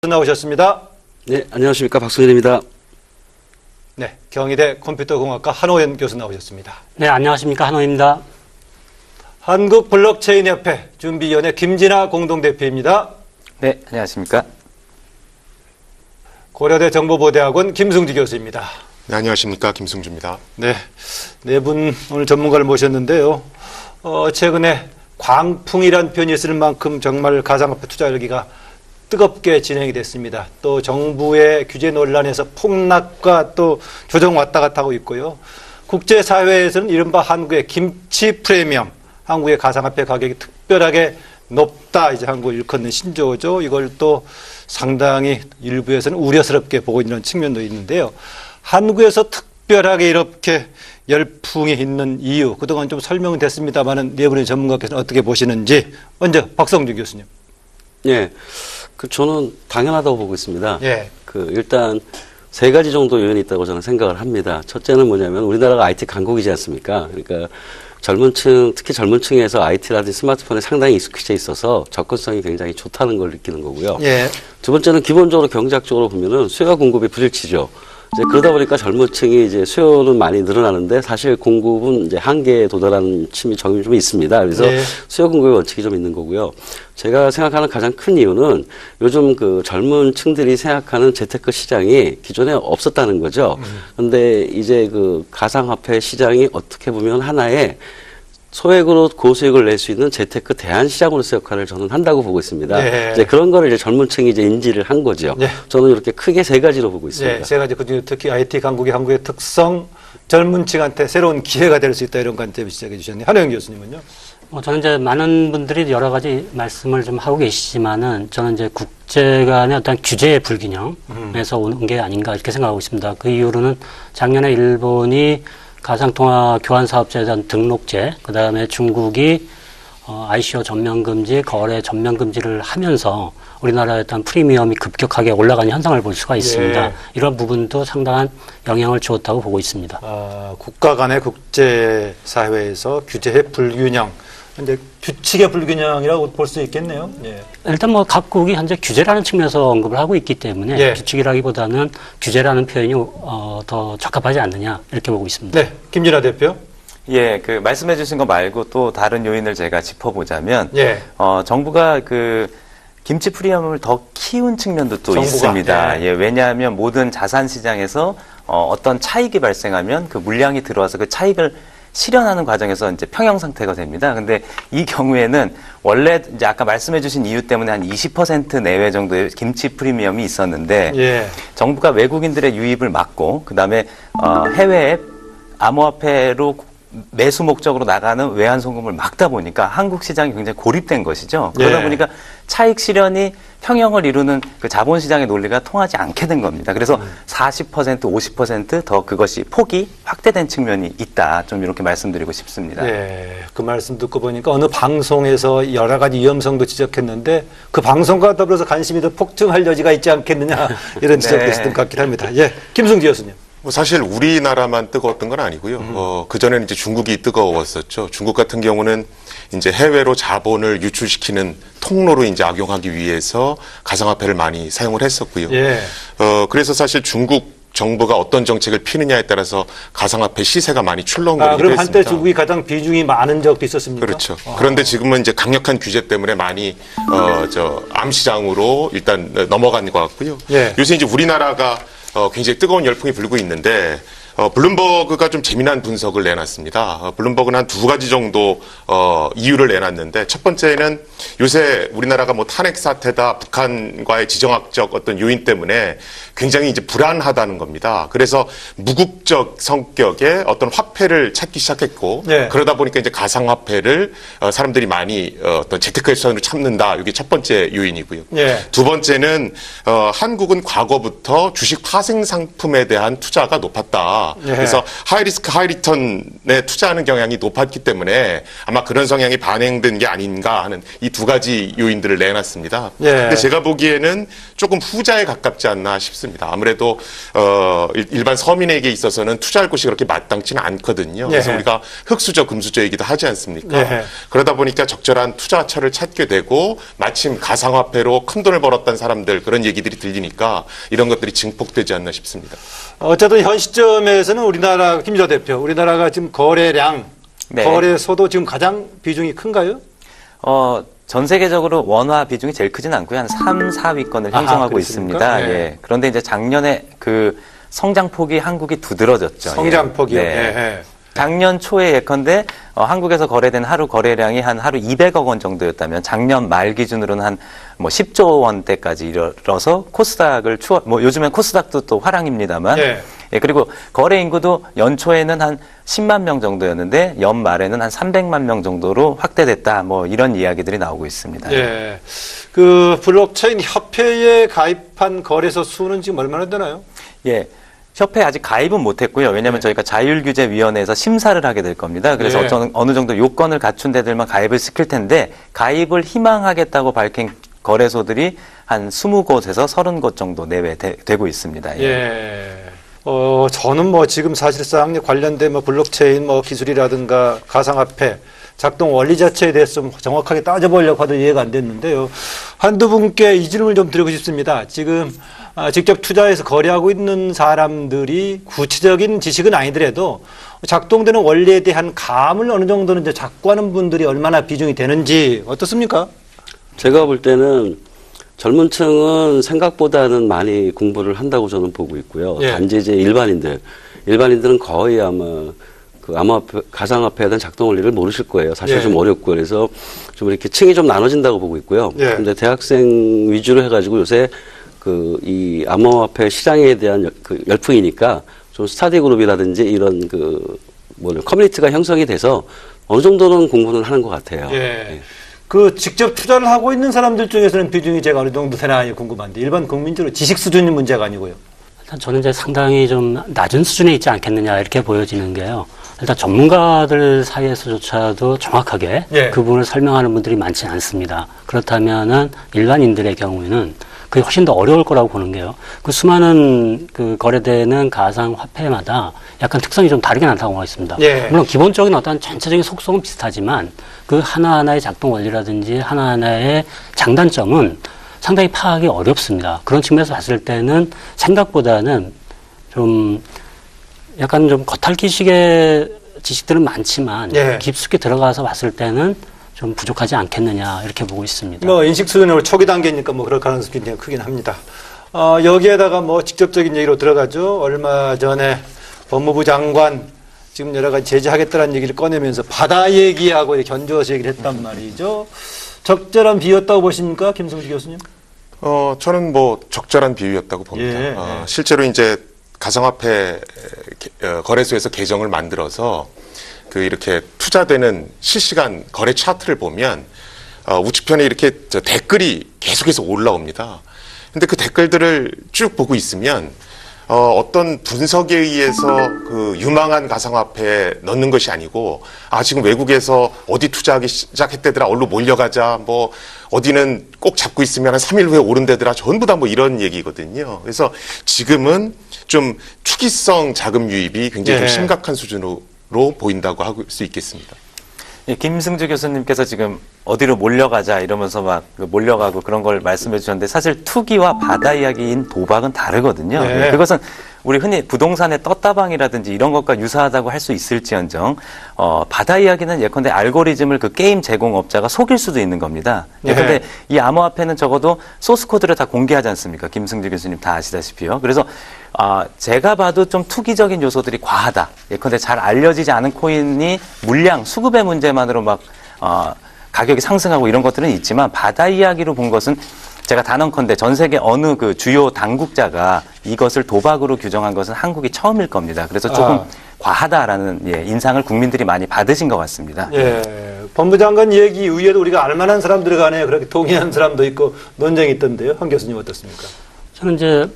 나오셨습니다. 네, 안녕하십니까. 박성현입니다. 네, 경희대 컴퓨터공학과 한호연 교수 나오셨습니다. 네, 안녕하십니까. 한호입니다. 한국블록체인협회 준비위원회 김진아 공동대표입니다. 네, 안녕하십니까. 고려대 정보보대학원 김승주 교수입니다. 네, 안녕하십니까. 김승주입니다. 네, 네 분 오늘 전문가를 모셨는데요. 최근에 광풍이란 표현이 쓸 만큼 정말 가상화폐 투자 열기가 뜨겁게 진행이 됐습니다. 또 정부의 규제 논란에서 폭락과 또 조정 왔다 갔다 하고 있고요. 국제사회에서는 이른바 한국의 김치 프리미엄, 한국의 가상화폐 가격이 특별하게 높다. 이제 한국 일컫는 신조어죠. 이걸 또 상당히 일부에서는 우려스럽게 보고 있는 측면도 있는데요. 한국에서 특별하게 이렇게 열풍이 있는 이유, 그동안 좀 설명은 됐습니다만은 네 분의 전문가께서는 어떻게 보시는지 먼저 박성준 교수님. 예, 저는 당연하다고 보고 있습니다. 예. 일단 세 가지 정도 요인이 있다고 저는 생각을 합니다. 첫째는 뭐냐면 우리나라가 IT 강국이지 않습니까? 그러니까 젊은 층, 특히 젊은 층에서 IT라든지 스마트폰에 상당히 익숙해져 있어서 접근성이 굉장히 좋다는 걸 느끼는 거고요. 예. 두 번째는 기본적으로 경제학적으로 보면은 수요와 공급이 불일치죠. 이제 그러다 보니까 젊은 층이 이제 수요는 많이 늘어나는데 사실 공급은 이제 한계에 도달하는 점이 좀 있습니다. 그래서 예. 수요 공급의 원칙이 좀 있는 거고요. 제가 생각하는 가장 큰 이유는 요즘 젊은 층들이 생각하는 재테크 시장이 기존에 없었다는 거죠. 그런데 이제 가상화폐 시장이 어떻게 보면 하나의 소액으로 고수익을 낼 수 있는 재테크 대안 시장으로서 역할을 저는 한다고 보고 있습니다. 네. 이제 그런 거를 이제 젊은 층이 이제 인지를 한 거죠. 네. 저는 이렇게 크게 세 가지로 보고 있습니다. 네, 세 가지 그중에 특히 IT 강국의 한국의 특성, 젊은 층한테 새로운 기회가 될 수 있다 이런 관점을 시작해 주셨네요. 한호영 교수님은요? 저는 이제 많은 분들이 여러 가지 말씀을 좀 하고 계시지만은 저는 이제 국제 간의 어떤 규제의 불균형에서 오는 게 아닌가 이렇게 생각하고 있습니다. 그 이유로는 작년에 일본이 가상통화 교환사업자에 대한 등록제, 그 다음에 중국이 ICO 전면금지, 거래 전면금지를 하면서 우리나라의 어떤 프리미엄이 급격하게 올라가는 현상을 볼 수가 있습니다. 예. 이런 부분도 상당한 영향을 주었다고 보고 있습니다. 국가 간의 국제사회에서 규제의 불균형, 근데 규칙의 불균형이라고 볼 수 있겠네요. 예. 일단 각국이 현재 규제라는 측면에서 언급을 하고 있기 때문에 예. 규칙이라기보다는 규제라는 표현이 더 적합하지 않느냐 이렇게 보고 있습니다. 네, 김진아 대표. 예, 말씀해 주신 거 말고 또 다른 요인을 제가 짚어보자면, 예. 정부가 김치 프리미엄을 더 키운 측면도 또 정부가, 있습니다. 예. 예, 왜냐하면 모든 자산 시장에서 어떤 차익이 발생하면 그 물량이 들어와서 그 차익을 실현하는 과정에서 이제 평형 상태가 됩니다. 근데 이 경우에는 원래 이제 아까 말씀해 주신 이유 때문에 한 20% 내외 정도의 김치 프리미엄이 있었는데 예. 정부가 외국인들의 유입을 막고 그다음에 해외에 암호화폐로 매수 목적으로 나가는 외환 송금을 막다 보니까 한국 시장이 굉장히 고립된 것이죠. 그러다 예. 보니까 차익 실현이 평형을 이루는 그 자본시장의 논리가 통하지 않게 된 겁니다. 그래서 40%, 50%더 그것이 폭이 확대된 측면이 있다. 좀 이렇게 말씀드리고 싶습니다. 예, 그 말씀 듣고 보니까 어느 방송에서 여러 가지 위험성도 지적했는데 그 방송과 더불어서 관심이 더 폭증할 여지가 있지 않겠느냐 이런 지적도 네. 있었던 것 같긴 합니다. 예, 김승주 교수님. 사실 우리나라만 뜨거웠던 건 아니고요. 그전에는 이제 중국이 뜨거웠었죠. 중국 같은 경우는 이제 해외로 자본을 유출시키는 통로로 이제 악용하기 위해서 가상화폐를 많이 사용을 했었고요. 예. 그래서 사실 중국 정부가 어떤 정책을 피느냐에 따라서 가상화폐 시세가 많이 출렁거리기도 그럼 했습니다. 한때 중국이 가장 비중이 많은 적도 있었습니까? 그렇죠. 그런데 지금은 이제 강력한 규제 때문에 많이 암시장으로 일단 넘어간 것 같고요. 예. 요새 이제 우리나라가 굉장히 뜨거운 열풍이 불고 있는데 블룸버그가 좀 재미난 분석을 내놨습니다. 블룸버그는 한 두 가지 정도 이유를 내놨는데 첫 번째는 요새 우리나라가 탄핵 사태다 북한과의 지정학적 어떤 요인 때문에 굉장히 이제 불안하다는 겁니다. 그래서 무국적 성격의 어떤 화폐를 찾기 시작했고 네. 그러다 보니까 이제 가상화폐를 사람들이 많이 어떤 재테크의 수단으로 찾는다. 이게 첫 번째 요인이고요. 네. 두 번째는 한국은 과거부터 주식 파생 상품에 대한 투자가 높았다. 있습니다. 예. 그래서 하이 리스크 하이 리턴에 투자하는 경향이 높았기 때문에 아마 그런 성향이 반영된 게 아닌가 하는 이 두 가지 요인들을 내놨습니다. 예. 근데 제가 보기에는 조금 후자에 가깝지 않나 싶습니다. 아무래도 일반 서민에게 있어서는 투자할 곳이 그렇게 마땅치는 않거든요. 그래서 예. 우리가 흑수저 금수저이기도 하지 않습니까? 예. 그러다 보니까 적절한 투자처를 찾게 되고 마침 가상화폐로 큰 돈을 벌었던 사람들 그런 얘기들이 들리니까 이런 것들이 증폭되지 않나 싶습니다. 어쨌든 현 시점에서는 우리나라 김지호 대표, 우리나라가 지금 거래량, 네. 거래소도 지금 가장 비중이 큰가요? 전 세계적으로 원화 비중이 제일 크진 않고요. 한 3, 4위권을 아하, 형성하고 그렇습니까? 있습니다. 예. 예. 그런데 이제 작년에 그 성장폭이 한국이 두드러졌죠. 성장폭이요. 예. 예. 예. 작년 초에 예컨대 한국에서 거래된 하루 거래량이 한 하루 200억 원 정도였다면 작년 말 기준으로는 한 뭐 10조 원대까지 이르러서 코스닥을 요즘엔 코스닥도 또 화랑입니다만 예. 예, 그리고 거래 인구도 연초에는 한 10만 명 정도였는데 연말에는 한 300만 명 정도로 확대됐다. 뭐 이런 이야기들이 나오고 있습니다. 예. 그 블록체인 협회에 가입한 거래소 수는 지금 얼마나 되나요? 예. 협회 아직 가입은 못했고요. 왜냐하면 저희가 자율규제위원회에서 심사를 하게 될 겁니다. 그래서 예. 어느 정도 요건을 갖춘 데들만 가입을 시킬 텐데 가입을 희망하겠다고 밝힌 거래소들이 한 20곳에서 30곳 정도 내외 되고 있습니다. 예. 저는 뭐 지금 사실상 관련된 뭐 블록체인 뭐 기술이라든가 가상화폐 작동 원리 자체에 대해서 좀 정확하게 따져보려고 하도 이해가 안 됐는데요. 한두 분께 이 질문을 좀 드리고 싶습니다. 지금 직접 투자해서 거래하고 있는 사람들이 구체적인 지식은 아니더라도 작동되는 원리에 대한 감을 어느 정도는 이제 잡고 하는 분들이 얼마나 비중이 되는지 어떻습니까? 제가 볼 때는 젊은 층은 생각보다는 많이 공부를 한다고 저는 보고 있고요. 예. 단지 이제 일반인들은 거의 아마 가상화폐에 대한 작동 원리를 모르실 거예요. 사실 예. 좀 어렵고 그래서 좀 이렇게 층이 좀 나눠진다고 보고 있고요. 예. 근데 대학생 위주로 해가지고 요새 이 암호화폐 시장에 대한 열풍이니까 좀 스터디 그룹이라든지 이런 커뮤니티가 형성이 돼서 어느 정도는 공부는 하는 것 같아요. 예. 그 직접 투자를 하고 있는 사람들 중에서는 비중이 제가 어느 정도 되나 궁금한데 일반 국민적으로 지식 수준이 문제가 아니고요. 일단 저는 이제 상당히 좀 낮은 수준에 있지 않겠느냐 이렇게 보여지는 게요. 일단 전문가들 사이에서조차도 정확하게 예. 그 부분을 설명하는 분들이 많지 않습니다. 그렇다면은 일반인들의 경우에는 그게 훨씬 더 어려울 거라고 보는 게요. 그 수많은 그 거래되는 가상 화폐마다 약간 특성이 좀 다르게 나타나고 있습니다. 예. 물론 기본적인 어떤 전체적인 속성은 비슷하지만 그 하나하나의 작동 원리라든지 하나하나의 장단점은 상당히 파악이 어렵습니다. 그런 측면에서 봤을 때는 생각보다는 좀 약간 좀 겉핥기식의 지식들은 많지만 예. 깊숙이 들어가서 봤을 때는 좀 부족하지 않겠느냐 이렇게 보고 있습니다. 뭐 인식 수준으로 초기 단계니까 뭐 그럴 가능성이 굉장히 크긴 합니다. 여기에다가 뭐 직접적인 얘기로 들어가죠. 얼마 전에 법무부 장관 지금 여러 가지 제재하겠다는 얘기를 꺼내면서 바다 얘기하고 견주어서 얘기를 했단 말이죠. 적절한 비유였다고 보십니까, 김성주 교수님? 저는 뭐 적절한 비유였다고 봅니다. 예, 예. 실제로 이제 가상화폐 거래소에서 계정을 만들어서 이렇게 투자되는 실시간 거래 차트를 보면 우측편에 이렇게 댓글이 계속해서 올라옵니다. 근데 그 댓글들을 쭉 보고 있으면 어떤 분석에 의해서 유망한 가상화폐에 넣는 것이 아니고 지금 외국에서 어디 투자하기 시작했대더라 얼른 몰려가자 뭐 어디는 꼭 잡고 있으면 한 3일 후에 오른대더라 전부 다 뭐 이런 얘기거든요. 그래서 지금은 좀 투기성 자금 유입이 굉장히 좀 심각한 수준으로 보인다고 할 수 있겠습니다. 예, 김승주 교수님께서 지금 어디로 몰려가자 이러면서 막 몰려가고 그런 걸 말씀해 주셨는데 사실 투기와 바다 이야기인 도박은 다르거든요. 네. 그것은 우리 흔히 부동산의 떴다방이라든지 이런 것과 유사하다고 할 수 있을지언정 바다 이야기는 예컨대 알고리즘을 그 게임 제공업자가 속일 수도 있는 겁니다. 예컨대 이 암호화폐는 적어도 소스 코드를 다 공개하지 않습니까? 김승주 교수님 다 아시다시피요. 그래서 제가 봐도 좀 투기적인 요소들이 과하다. 예컨대 잘 알려지지 않은 코인이 물량, 수급의 문제만으로 막 가격이 상승하고 이런 것들은 있지만 바다 이야기로 본 것은 제가 단언컨대 전 세계 어느 주요 당국자가 이것을 도박으로 규정한 것은 한국이 처음일 겁니다. 그래서 조금 과하다라는 인상을 국민들이 많이 받으신 것 같습니다. 예. 법무장관 얘기 이후에도 우리가 알만한 사람들 간에 그렇게 동의하는 사람도 있고 논쟁이 있던데요. 한 교수님 어떻습니까? 저는 이제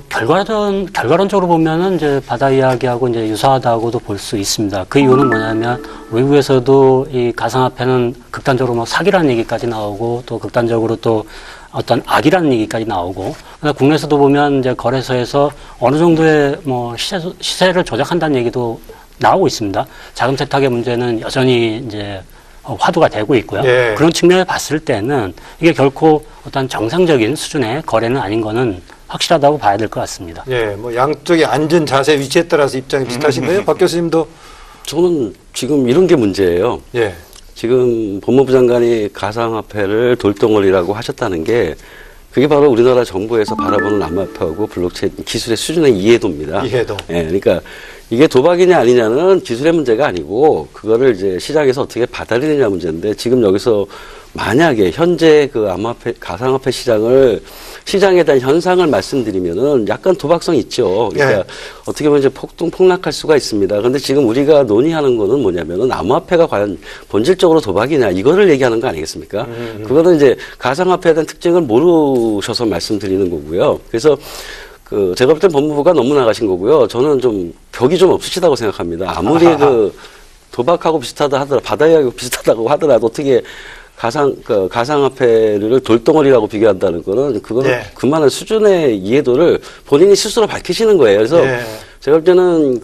결과론적으로 보면은 이제 바다 이야기하고 이제 유사하다고도 볼 수 있습니다. 그 이유는 뭐냐면 외국에서도 이 가상화폐는 극단적으로 뭐 사기라는 얘기까지 나오고 또 극단적으로 또 어떤 악이라는 얘기까지 나오고, 국내에서도 보면 이제 거래소에서 어느 정도의 뭐 시세를 조작한다는 얘기도 나오고 있습니다. 자금 세탁의 문제는 여전히 이제 화두가 되고 있고요. 예. 그런 측면을 봤을 때는 이게 결코 어떤 정상적인 수준의 거래는 아닌 거는 확실하다고 봐야 될 것 같습니다. 예, 뭐 양쪽의 앉은 자세 위치에 따라서 입장이 비슷하신가요? 박 교수님도? 저는 지금 이런 게 문제예요. 예. 지금 법무부 장관이 가상화폐를 돌덩어리라고 하셨다는 게 그게 바로 우리나라 정부에서 바라보는 암호화폐하고 블록체인 기술의 수준의 이해도입니다. 이해도. 예, 그러니까 이게 도박이냐 아니냐는 기술의 문제가 아니고 그거를 이제 시장에서 어떻게 받아들이느냐 문제인데, 지금 여기서 만약에 현재 그 암호화폐, 가상화폐 시장에 대한 현상을 말씀드리면은 약간 도박성이 있죠. 그러니까 예. 어떻게 보면 이제 폭락할 수가 있습니다. 그런데 지금 우리가 논의하는 거는 뭐냐면은 암호화폐가 과연 본질적으로 도박이냐 이거를 얘기하는 거 아니겠습니까? 그거는 이제 가상화폐에 대한 특징을 모르셔서 말씀드리는 거고요. 그래서 제가 볼 땐 법무부가 너무 나가신 거고요. 저는 좀 벽이 좀 없으시다고 생각합니다. 아무리 도박하고 비슷하다 하더라도, 바다 이야기하고 비슷하다고 하더라도 어떻게 가상화폐를 돌덩어리라고 비교한다는 거는 그거는 네. 그만한 수준의 이해도를 본인이 스스로 밝히시는 거예요. 그래서 네. 제가 볼 때는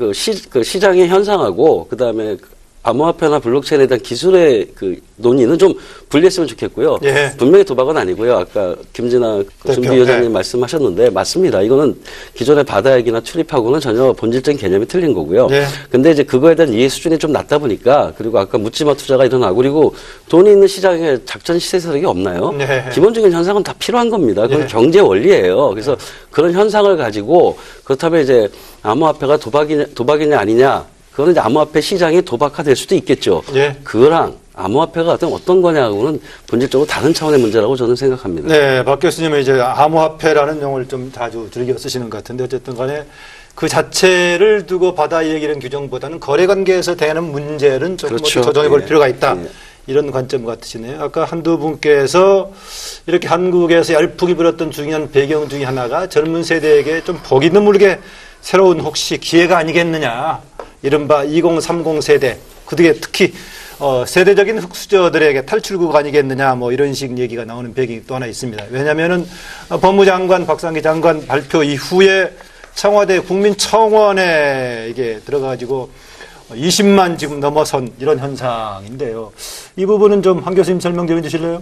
시장의 현상하고 그다음에 암호화폐나 블록체인에 대한 기술의 논의는 좀 분리했으면 좋겠고요. 예. 분명히 도박은 아니고요. 아까 김진아 준비위원장님 네. 말씀하셨는데 맞습니다. 이거는 기존의 바다 얘기나 출입하고는 전혀 본질적인 개념이 틀린 거고요. 네. 근데 이제 그거에 대한 이해 수준이 좀 낮다 보니까, 그리고 아까 묻지마 투자가 일어나고, 그리고 돈이 있는 시장에 작전 시세 세력이 없나요? 네. 기본적인 현상은 다 필요한 겁니다. 그건 네. 경제 원리예요. 그래서 그런 현상을 가지고, 그렇다면 이제 암호화폐가 도박이냐 아니냐, 그거는 이제 암호화폐 시장이 도박화될 수도 있겠죠. 예. 그거랑 암호화폐가 어떤 거냐고는 본질적으로 다른 차원의 문제라고 저는 생각합니다. 네, 박 교수님은 이제 암호화폐라는 용어를 좀 자주 즐겨 쓰시는 것 같은데, 어쨌든 간에 그 자체를 두고 바다 얘기는 규정보다는 거래 관계에서 대하는 문제는 조금 그렇죠. 조정해 볼 예. 필요가 있다. 예. 이런 관점 같으시네요. 아까 한두 분께서 이렇게 한국에서 열풍이 불었던 중요한 배경 중에 하나가 젊은 세대에게 좀 보기 드물게 새로운 혹시 기회가 아니겠느냐. 이른바 2030 세대, 그중에 특히 세대적인 흑수저들에게 탈출구가 아니겠느냐, 뭐 이런 식 얘기가 나오는 배경이 또 하나 있습니다. 왜냐하면은 법무장관, 박상기 장관 발표 이후에 청와대 국민청원에 이게 들어가지고 20만 지금 넘어선 이런 현상인데요. 이 부분은 좀 한 교수님 설명 좀 해주실래요?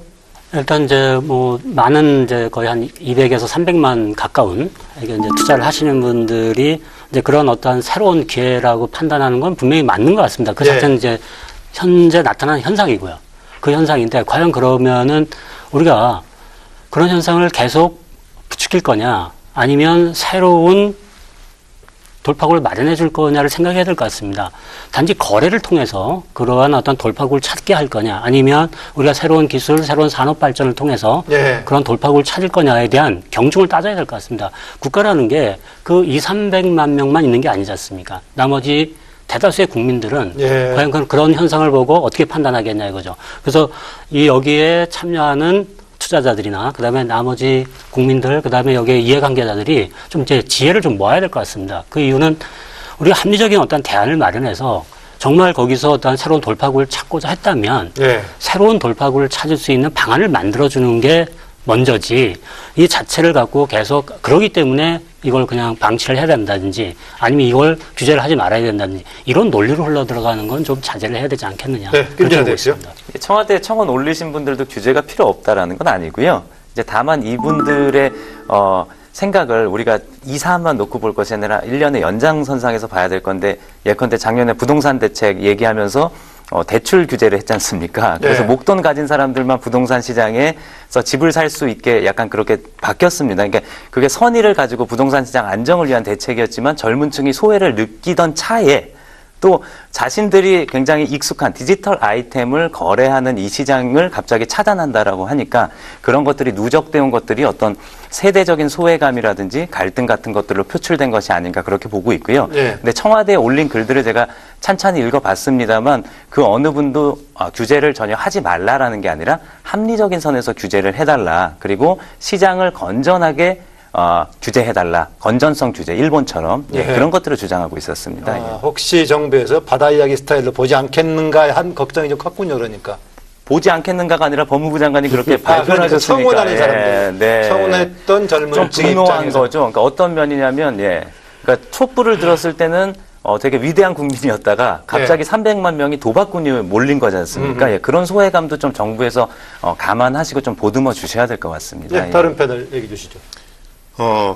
일단 이제 뭐 많은 이제 거의 한 200에서 300만 가까운 이게 이제 투자를 하시는 분들이 이제 그런 어떤 새로운 기회라고 판단하는 건 분명히 맞는 것 같습니다. 그 예. 자체는 이제 현재 나타나는 현상이고요. 그 현상인데 과연 그러면은 우리가 그런 현상을 계속 부추길 거냐, 아니면 새로운 돌파구를 마련해 줄 거냐를 생각해야 될 것 같습니다. 단지 거래를 통해서 그러한 어떤 돌파구를 찾게 할 거냐, 아니면 우리가 새로운 기술, 새로운 산업 발전을 통해서 예. 그런 돌파구를 찾을 거냐에 대한 경중을 따져야 될 것 같습니다. 국가라는 게 그 200~300만 명만 있는 게 아니지 않습니까? 나머지 대다수의 국민들은 예. 과연 그런 현상을 보고 어떻게 판단하겠냐 이거죠. 그래서 여기에 참여하는 투자자들이나 그다음에 나머지 국민들, 그다음에 여기에 이해관계자들이 좀 이제 지혜를 좀 모아야 될 것 같습니다. 그 이유는 우리가 합리적인 어떤 대안을 마련해서 정말 거기서 어떤 새로운 돌파구를 찾고자 했다면 예. 새로운 돌파구를 찾을 수 있는 방안을 만들어주는 게 먼저지, 이 자체를 갖고 계속 그러기 때문에 이걸 그냥 방치를 해야 된다든지 아니면 이걸 규제를 하지 말아야 된다든지 이런 논리로 흘러들어가는 건 좀 자제를 해야 되지 않겠느냐. 네, 그렇게 보고 되죠. 있습니다. 청와대 청원 올리신 분들도 규제가 필요 없다라는 건 아니고요. 이제 다만 이분들의 생각을 우리가 2, 4만 놓고 볼 것이 아니라 1년의 연장선상에서 봐야 될 건데, 예컨대 작년에 부동산 대책 얘기하면서 대출 규제를 했지 않습니까? 그래서 네. 목돈 가진 사람들만 부동산 시장에서 집을 살 수 있게 약간 그렇게 바뀌었습니다. 그러니까 그게 선의를 가지고 부동산 시장 안정을 위한 대책이었지만 젊은 층이 소외를 느끼던 차에 또 자신들이 굉장히 익숙한 디지털 아이템을 거래하는 이 시장을 갑자기 차단한다라고 하니까 그런 것들이 누적되어 온 것들이 어떤 세대적인 소외감이라든지 갈등 같은 것들로 표출된 것이 아닌가 그렇게 보고 있고요. 네. 근데 청와대에 올린 글들을 제가 찬찬히 읽어봤습니다만 그 어느 분도 규제를 전혀 하지 말라라는 게 아니라 합리적인 선에서 규제를 해달라. 그리고 시장을 건전하게 규제해달라. 건전성 규제, 일본처럼 예, 예. 그런 것들을 주장하고 있었습니다. 예. 혹시 정부에서 바다 이야기 스타일로 보지 않겠는가 한 걱정이 좀 컸군요. 그러니까. 보지 않겠는가가 아니라 법무부 장관이 그렇게 발표를 하셨으니까. 청원하는 사람들. 네. 청원했던 젊은 좀 층의 분노한 입장에서. 거죠. 그러니까 어떤 면이냐면, 예. 그러니까 촛불을 들었을 때는 되게 위대한 국민이었다가 갑자기 300만 명이 도박꾼이 몰린 거지 않습니까? 예. 그런 소외감도 좀 정부에서 감안하시고 좀 보듬어 주셔야 될 것 같습니다. 예, 다른 패널 얘기 주시죠.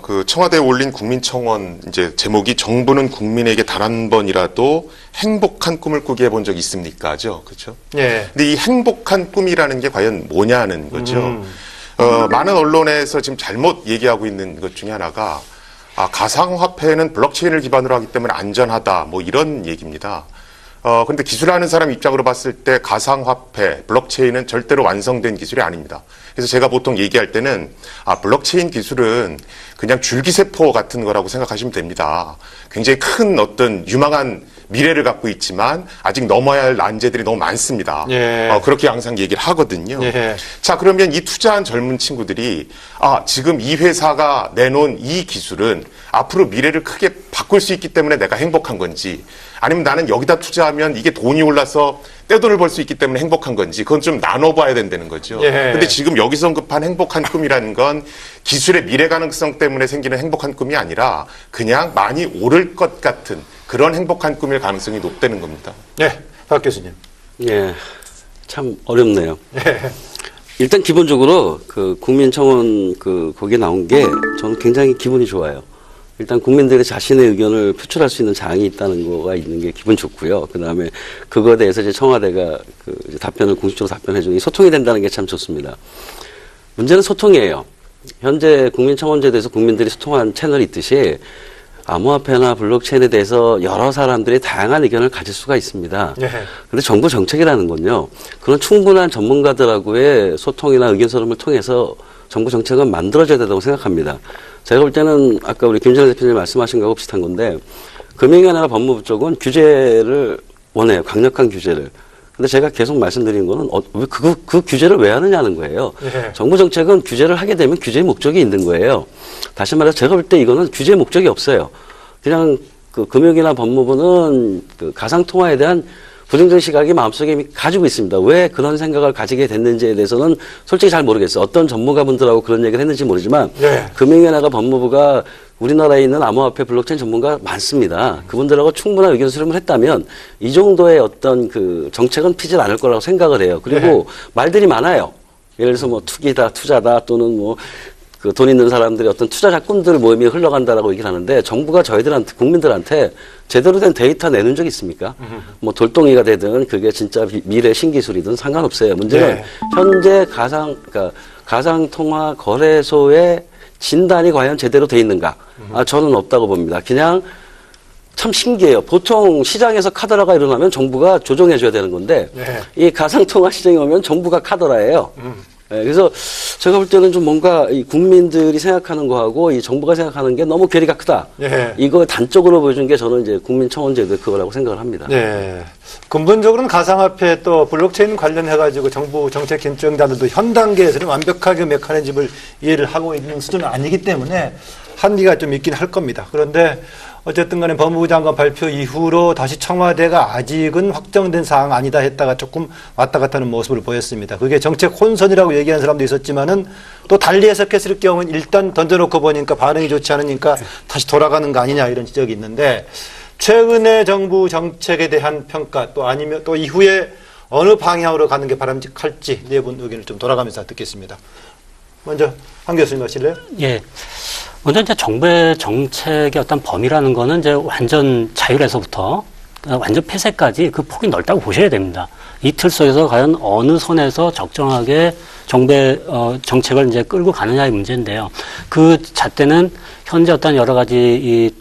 그 청와대에 올린 국민청원 이제 제목이 정부는 국민에게 단 한 번이라도 행복한 꿈을 꾸게 해본 적 있습니까죠? 그렇죠? 예. 근데 이 행복한 꿈이라는 게 과연 뭐냐는 거죠. 많은 언론에서 지금 잘못 얘기하고 있는 것 중에 하나가 가상화폐는 블록체인을 기반으로 하기 때문에 안전하다 뭐 이런 얘기입니다. 근데 기술하는 사람 입장으로 봤을 때 가상화폐, 블록체인은 절대로 완성된 기술이 아닙니다. 그래서 제가 보통 얘기할 때는 블록체인 기술은 그냥 줄기세포 같은 거라고 생각하시면 됩니다. 굉장히 큰 어떤 유망한 미래를 갖고 있지만 아직 넘어야 할 난제들이 너무 많습니다. 예. 그렇게 항상 얘기를 하거든요. 예. 자, 그러면 이 투자한 젊은 친구들이 지금 이 회사가 내놓은 이 기술은 앞으로 미래를 크게 바꿀 수 있기 때문에 내가 행복한 건지, 아니면 나는 여기다 투자하면 이게 돈이 올라서 떼돈을 벌 수 있기 때문에 행복한 건지, 그건 좀 나눠봐야 된다는 거죠. 예. 근데 지금 여기서 언급한 행복한 꿈이라는 건 기술의 미래 가능성 때문에 생기는 행복한 꿈이 아니라 그냥 많이 오를 것 같은 그런 행복한 꿈일 가능성이 높다는 겁니다. 예, 박 교수님. 예, 참 어렵네요. 예. 일단 기본적으로 그 국민청원 거기에 나온 게 저는 굉장히 기분이 좋아요. 일단 국민들이 자신의 의견을 표출할 수 있는 장이 있다는 거가 있는 게 기분 좋고요. 그 다음에 그거에 대해서 이제 청와대가 이제 답변을 공식적으로 답변해주니 소통이 된다는 게 참 좋습니다. 문제는 소통이에요. 현재 국민청원제에 대해서 국민들이 소통한 채널이 있듯이 암호화폐나 블록체인에 대해서 여러 사람들이 다양한 의견을 가질 수가 있습니다. 예. 근데 정부 정책이라는 건요, 그런 충분한 전문가들하고의 소통이나 의견 서름을 통해서 정부 정책은 만들어져야 된다고 생각합니다. 제가 볼 때는 아까 우리 김진환 대표님 말씀하신 거하고 비슷한 건데, 금융위원회나 법무부 쪽은 규제를 원해요. 강력한 규제를. 근데 제가 계속 말씀드린 거는 왜 그 규제를 왜 하느냐는 거예요. 예. 정부 정책은 규제를 하게 되면 규제의 목적이 있는 거예요. 다시 말해서 제가 볼 때 이거는 규제의 목적이 없어요. 그냥 그 금융이나 법무부는 그 가상통화에 대한 부정적 시각이 마음속에 이미 가지고 있습니다. 왜 그런 생각을 가지게 됐는지에 대해서는 솔직히 잘 모르겠어요. 어떤 전문가분들하고 그런 얘기를 했는지 모르지만 네. 금융위원회가 법무부가 우리나라에 있는 암호화폐 블록체인 전문가 많습니다. 그분들하고 충분한 의견 수렴을 했다면 이 정도의 어떤 그 정책은 피질 않을 거라고 생각을 해요. 그리고 말들이 많아요. 예를 들어서 뭐 투기다, 투자다 또는 뭐 그 돈 있는 사람들이 어떤 투자자 꿈들 모임이 흘러간다라고 얘기를 하는데 정부가 저희들한테 국민들한테 제대로 된 데이터 내놓은 적 있습니까? 뭐 돌덩이가 되든 그게 진짜 미래 신기술이든 상관없어요. 문제는 네. 현재 가상통화 거래소의 진단이 과연 제대로 돼 있는가? 저는 없다고 봅니다. 그냥 참 신기해요. 보통 시장에서 카더라가 일어나면 정부가 조정해줘야 되는 건데 네. 이 가상통화 시장에 오면 정부가 카더라예요. 네, 그래서 제가 볼 때는 좀 뭔가 이 국민들이 생각하는 거하고 이 정부가 생각하는 게 너무 괴리가 크다. 예. 이거 단적으로 보여준 게 저는 이제 국민청원제도 그거라고 생각을 합니다. 네. 근본적으로는 가상화폐 또 블록체인 관련해가지고 정부 정책 결정자들도 현 단계에서는 완벽하게 메커니즘을 이해를 하고 있는 수준은 아니기 때문에 한계가 좀 있긴 할 겁니다. 그런데 어쨌든 간에 법무부 장관 발표 이후로 다시 청와대가 아직은 확정된 사항 아니다 했다가 조금 왔다 갔다 하는 모습을 보였습니다. 그게 정책 혼선이라고 얘기하는 사람도 있었지만은 또 달리 해석했을 경우는 일단 던져놓고 보니까 반응이 좋지 않으니까 다시 돌아가는 거 아니냐 이런 지적이 있는데 최근의 정부 정책에 대한 평가 또 아니면 또 이후에 어느 방향으로 가는 게 바람직할지 네 분 의견을 좀 돌아가면서 듣겠습니다. 먼저 한 교수님 하실래요? 예. 먼저 이제 정부의 정책의 어떤 범위라는 거는 이제 완전 자율에서부터 완전 폐쇄까지 그 폭이 넓다고 보셔야 됩니다. 이 틀 속에서 과연 어느 선에서 적정하게 정부의 정책을 이제 끌고 가느냐의 문제인데요. 그 잣대는 현재 어떤 여러 가지 이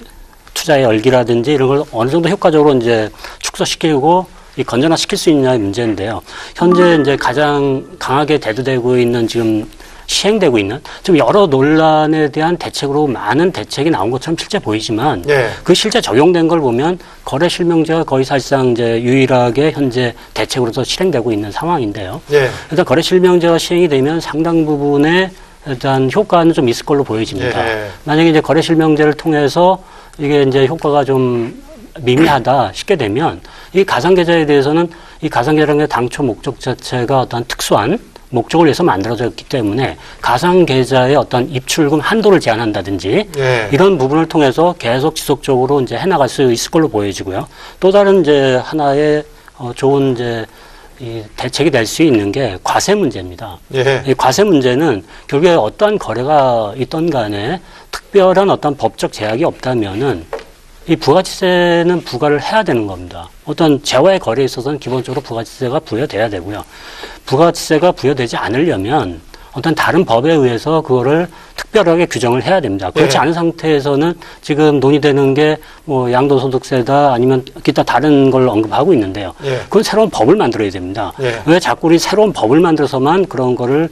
투자의 열기라든지 이런 걸 어느 정도 효과적으로 이제 축소시키고 이 건전화시킬 수 있느냐의 문제인데요. 현재 이제 가장 강하게 대두되고 있는 지금 시행되고 있는 좀 여러 논란에 대한 대책으로 많은 대책이 나온 것처럼 실제 보이지만 네. 그 실제 적용된 걸 보면 거래 실명제가 거의 사실상 이제 유일하게 현재 대책으로서 실행되고 있는 상황인데요. 네. 일단 거래 실명제가 시행이 되면 상당 부분의 일단 효과는 좀 있을 걸로 보여집니다. 예. 만약에 이제 거래 실명제를 통해서 이게 이제 효과가 좀 미미하다 싶게 되면 이 가상계좌에 대해서는 이 가상계좌의 당초 목적 자체가 어떤 특수한 목적을 위해서 만들어졌기 때문에 가상계좌의 어떤 입출금 한도를 제한한다든지 예. 이런 부분을 통해서 계속 지속적으로 이제 해나갈 수 있을 걸로 보여지고요. 또 다른 이제 하나의 좋은 이제 이 대책이 될 수 있는 게 과세 문제입니다. 예. 이 과세 문제는 결국에 어떠한 거래가 있던 간에 특별한 어떤 법적 제약이 없다면은 이 부가치세는 부과를 해야 되는 겁니다. 어떤 재화의 거래에 있어서는 기본적으로 부가치세가 부여돼야 되고요. 부가치세가 부여되지 않으려면 어떤 다른 법에 의해서 그거를 특별하게 규정을 해야 됩니다. 그렇지 예. 않은 상태에서는 지금 논의되는 게 뭐 양도소득세다 아니면 기타 다른 걸 언급하고 있는데요. 예. 그건 새로운 법을 만들어야 됩니다. 예. 왜 자꾸 우리 새로운 법을 만들어서만 그런 거를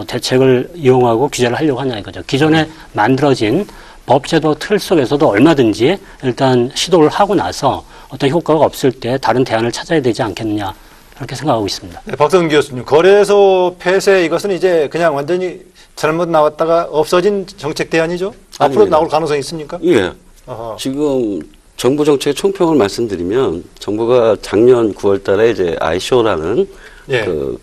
대책을 이용하고 규제를 하려고 하냐 이거죠. 기존에 만들어진 법제도 틀 속에서도 얼마든지 일단 시도를 하고 나서 어떤 효과가 없을 때 다른 대안을 찾아야 되지 않겠느냐 그렇게 생각하고 있습니다. 네, 박성근 교수님, 거래소 폐쇄 이것은 이제 그냥 완전히 잘못 나왔다가 없어진 정책 대안이죠? 앞으로 아닙니다. 나올 가능성이 있습니까? 예. 어허. 지금 정부 정책의 총평을 말씀드리면 정부가 작년 9월 달에 이제 ICO라는 예. 그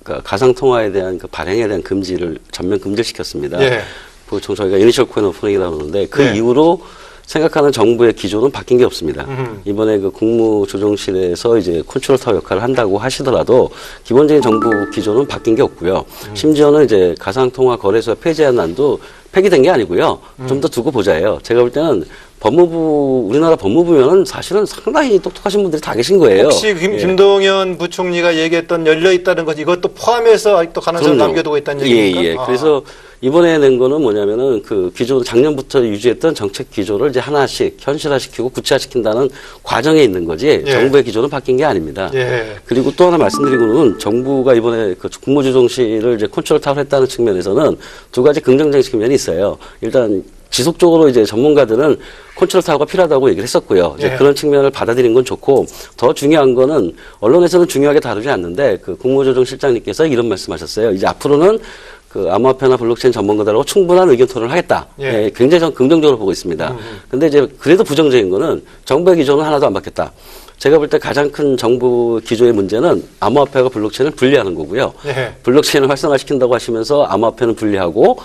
가상 통화에 대한 그 발행에 대한 금지를 전면 금지시켰습니다. 예. 보통 저희가 이니셜 코인 오프닝이라고 하는데 그 예. 이후로 생각하는 정부의 기조는 바뀐 게 없습니다. 음흠. 이번에 그 국무조정실에서 이제 컨트롤 타워 역할을 한다고 하시더라도 기본적인 정부 기조는 바뀐 게 없고요. 심지어는 이제 가상통화 거래소 폐지한 안도 폐기된 게 아니고요. 좀 더 두고 보자예요. 제가 볼 때는 우리나라 법무부면은 사실은 상당히 똑똑하신 분들이 다 계신 거예요. 혹시 예. 김동연 부총리가 얘기했던 열려 있다는 것 이것도 포함해서 아직도 가능성을 그럼요. 남겨두고 있다는 얘기입니까? 예, 예. 아. 그래서 이번에 낸 거는 뭐냐면은 그 기존 작년부터 유지했던 정책 기조를 이제 하나씩 현실화시키고 구체화시킨다는 과정에 있는 거지 예. 정부의 기조는 바뀐 게 아닙니다. 예. 그리고 또 하나 말씀드리고는 정부가 이번에 그 국무조정실을 이제 컨트롤 타워를 했다는 측면에서는 두 가지 긍정적인 측면이 있어요. 일단 지속적으로 이제 전문가들은 컨트롤 타워가 필요하다고 얘기를 했었고요. 이제 예. 그런 측면을 받아들인 건 좋고 더 중요한 거는 언론에서는 중요하게 다루지 않는데 그 국무조정실장님께서 이런 말씀하셨어요. 이제 앞으로는 그 암호화폐나 블록체인 전문가들하고 충분한 의견 토론을 하겠다. 예. 예, 굉장히 전 긍정적으로 보고 있습니다. 근데 이제 그래도 부정적인 거는 정부의 기조는 하나도 안 바뀌었다. 제가 볼 때 가장 큰 정부 기조의 문제는 암호화폐와 블록체인을 분리하는 거고요. 예. 블록체인을 활성화시킨다고 하시면서 암호화폐는 분리하고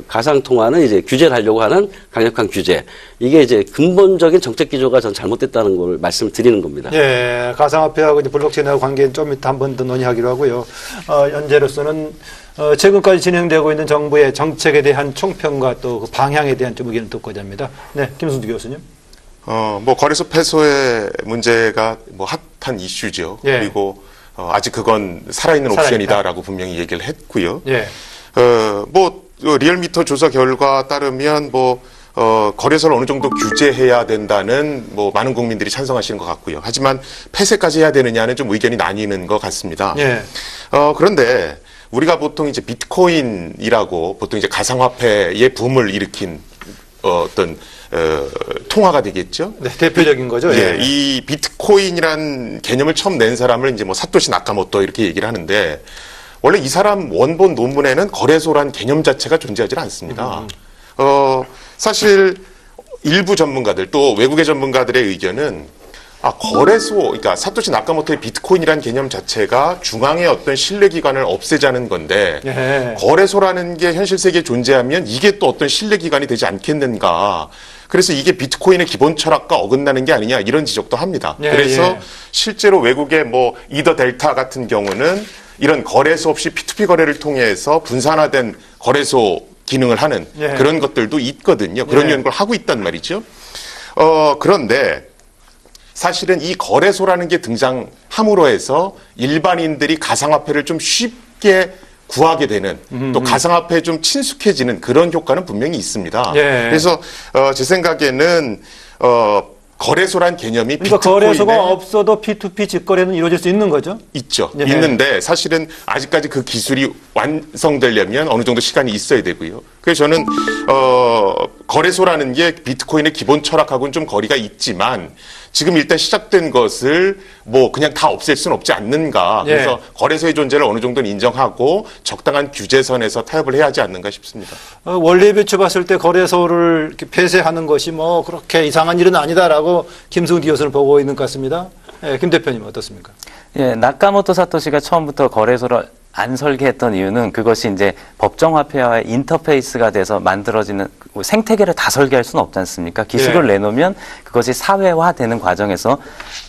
가상통화는 이제 규제를 하려고 하는 강력한 규제. 이게 이제 근본적인 정책 기조가 전 잘못됐다는 걸 말씀을 드리는 겁니다. 예, 가상화폐하고 이제 블록체인하고 관계는 좀 이따 한 번 더 논의하기로 하고요. 현재로서는 최근까지 진행되고 있는 정부의 정책에 대한 총평과 또 그 방향에 대한 좀 의견을 듣고자 합니다. 네, 김순두 교수님. 뭐 거래소 폐쇄의 문제가 뭐 핫한 이슈죠. 예. 그리고 아직 그건 살아있는 살아있다. 옵션이다라고 분명히 얘기를 했고요. 예. 리얼미터 조사 결과 따르면 거래소를 어느 정도 규제해야 된다는 많은 국민들이 찬성하시는 것 같고요. 하지만 폐쇄까지 해야 되느냐는 좀 의견이 나뉘는 것 같습니다. 예. 그런데 우리가 보통 이제 비트코인이라고 보통 이제 가상화폐의 붐을 일으킨 통화가 되겠죠. 네, 대표적인 거죠. 예, 이 비트코인이란 개념을 처음 낸 사람을 이제 사토시 나카모토 이렇게 얘기를 하는데 원래 이 사람 원본 논문에는 거래소란 개념 자체가 존재하지 않습니다. 사실 일부 전문가들 또 외국의 전문가들의 의견은 거래소, 그러니까 사토시 나카모토의 비트코인이란 개념 자체가 중앙의 어떤 신뢰기관을 없애자는 건데 예. 거래소라는 게 현실 세계에 존재하면 이게 또 어떤 신뢰기관이 되지 않겠는가. 그래서 이게 비트코인의 기본 철학과 어긋나는 게 아니냐 이런 지적도 합니다. 예, 그래서 예. 실제로 외국의 이더 델타 같은 경우는 이런 거래소 없이 P2P 거래를 통해서 분산화된 거래소 기능을 하는 예. 그런 것들도 있거든요. 그런 예. 연구를 하고 있단 말이죠. 그런데 사실은 이 거래소라는 게 등장함으로 해서 일반인들이 가상화폐를 좀 쉽게 구하게 되는 또 가상화폐에 좀 친숙해지는 그런 효과는 분명히 있습니다. 예. 그래서 제 생각에는 거래소란 개념이 그러니까 비트코인에 거래소가 없어도 P2P 직거래는 이루어질 수 있는 거죠? 있죠. 네. 있는데 사실은 아직까지 그 기술이 완성되려면 어느 정도 시간이 있어야 되고요. 그래서 저는 거래소라는 게 비트코인의 기본 철학하고는 좀 거리가 있지만 지금 일단 시작된 것을 뭐 그냥 다 없앨 수는 없지 않는가. 예. 그래서 거래소의 존재를 어느 정도는 인정하고 적당한 규제선에서 타협을 해야 하지 않는가 싶습니다. 원리 비추 봤을 때 거래소를 이렇게 폐쇄하는 것이 뭐 그렇게 이상한 일은 아니다라고 김승훈 교수는 보고 있는 것 같습니다. 예, 김 대표님 어떻습니까? 예, 나카모토 사토시가 처음부터 거래소를 안 설계했던 이유는 그것이 이제 법정화폐와의 인터페이스가 돼서 만들어지는 생태계를 다 설계할 수는 없지 않습니까? 기술을 내놓으면 그것이 사회화되는 과정에서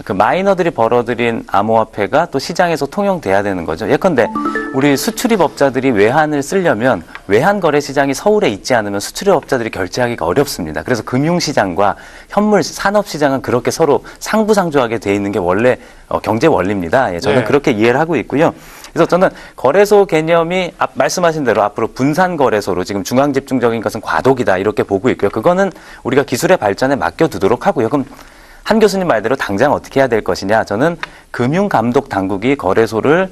그 마이너들이 벌어들인 암호화폐가 또 시장에서 통용돼야 되는 거죠. 예컨대 우리 수출입업자들이 외환을 쓰려면 외환 거래 시장이 서울에 있지 않으면 수출입업자들이 결제하기가 어렵습니다. 그래서 금융시장과 현물 산업시장은 그렇게 서로 상부상조하게 돼 있는 게 원래 경제 원리입니다. 예, 저는 네. 그렇게 이해를 하고 있고요. 그래서 저는 거래소 개념이 말씀하신 대로 앞으로 분산 거래소로 지금 중앙 집중적인 것은 과도기다 이렇게 보고 있고요. 그거는 우리가 기술의 발전에 맡겨두도록 하고요. 그럼 한 교수님 말대로 당장 어떻게 해야 될 것이냐. 저는 금융감독 당국이 거래소를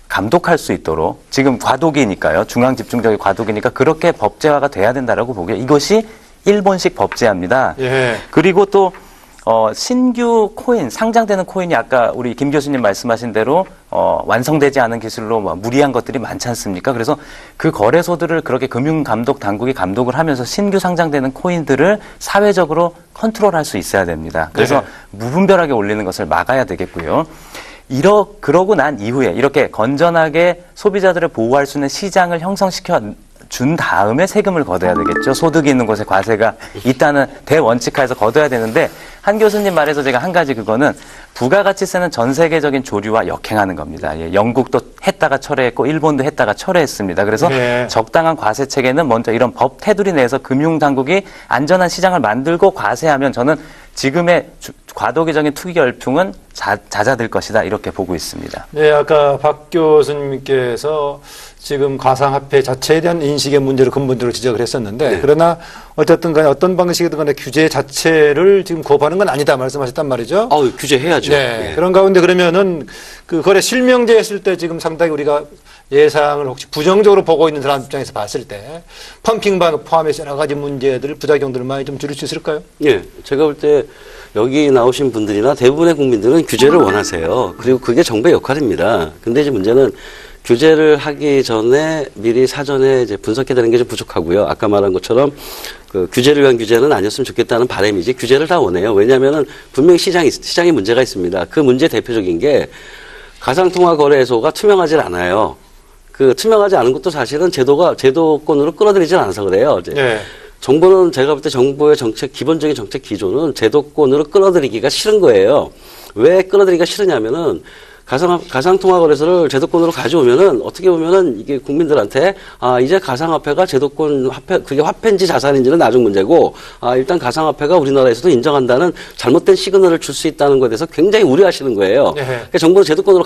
감독할 수 있도록 지금 과도기니까요. 중앙 집중적인 과도기니까 그렇게 법제화가 돼야 된다라고 보고요. 이것이 일본식 법제화입니다. 예. 그리고 또 신규 코인, 상장되는 코인이 아까 우리 김 교수님 말씀하신 대로 완성되지 않은 기술로 뭐 무리한 것들이 많지 않습니까? 그래서 그 거래소들을 그렇게 금융감독 당국이 감독을 하면서 신규 상장되는 코인들을 사회적으로 컨트롤할 수 있어야 됩니다. 그래서 네. 무분별하게 올리는 것을 막아야 되겠고요. 그러고 난 이후에 이렇게 건전하게 소비자들을 보호할 수 있는 시장을 형성시켜 준 다음에 세금을 걷어야 되겠죠. 소득이 있는 곳에 과세가 있다는 대원칙하에서 걷어야 되는데 한 교수님 말에서 제가 한 가지 그거는 부가가치세는 전 세계적인 조류와 역행하는 겁니다. 예, 영국도 했다가 철회했고 일본도 했다가 철회했습니다. 그래서 네. 적당한 과세 체계는 먼저 이런 법 테두리 내에서 금융당국이 안전한 시장을 만들고 과세하면 저는 지금의 과도기적인 투기 열풍은 잦아들 것이다 이렇게 보고 있습니다. 네, 아까 박 교수님께서 지금 가상화폐 자체에 대한 인식의 문제를 근본적으로 지적을 했었는데 그러나 어쨌든 간에 어떤 방식이든 간에 규제 자체를 지금 거부하는 건 아니다 말씀하셨단 말이죠. 규제해야죠. 네. 예. 그런 가운데 그러면은 그 거래 실명제 했을 때 지금 상당히 우리가 예상을 혹시 부정적으로 보고 있는 사람 입장에서 봤을 때 펌핑방 포함해서 여러 가지 문제들, 부작용들을 많이 좀 줄일 수 있을까요? 예, 제가 볼 때 여기 나오신 분들이나 대부분의 국민들은 규제를 원하세요. 그리고 그게 정부의 역할입니다. 근데 이제 문제는 규제를 하기 전에 미리 사전에 이제 분석해야 되는 게 좀 부족하고요. 아까 말한 것처럼 그 규제를 위한 규제는 아니었으면 좋겠다는 바람이지 규제를 다 원해요. 왜냐하면은 분명히 시장에 문제가 있습니다. 그 문제 대표적인 게 가상통화거래소가 투명하지 않아요. 그 투명하지 않은 것도 사실은 제도권으로 끌어들이질 않아서 그래요. 이제 네. 정부는 제가 볼 때 정부의 기본적인 정책 기조는 제도권으로 끌어들이기가 싫은 거예요. 왜 끌어들이기가 싫으냐면은 가상통화거래소를 제도권으로 가져오면은 어떻게 보면은 이게 국민들한테 이제 가상화폐가 제도권 화폐, 그게 화폐인지 자산인지는 나중 문제고 일단 가상화폐가 우리나라에서도 인정한다는 잘못된 시그널을 줄 수 있다는 것에 대해서 굉장히 우려하시는 거예요. 네. 그러니까 정부는 제도권으로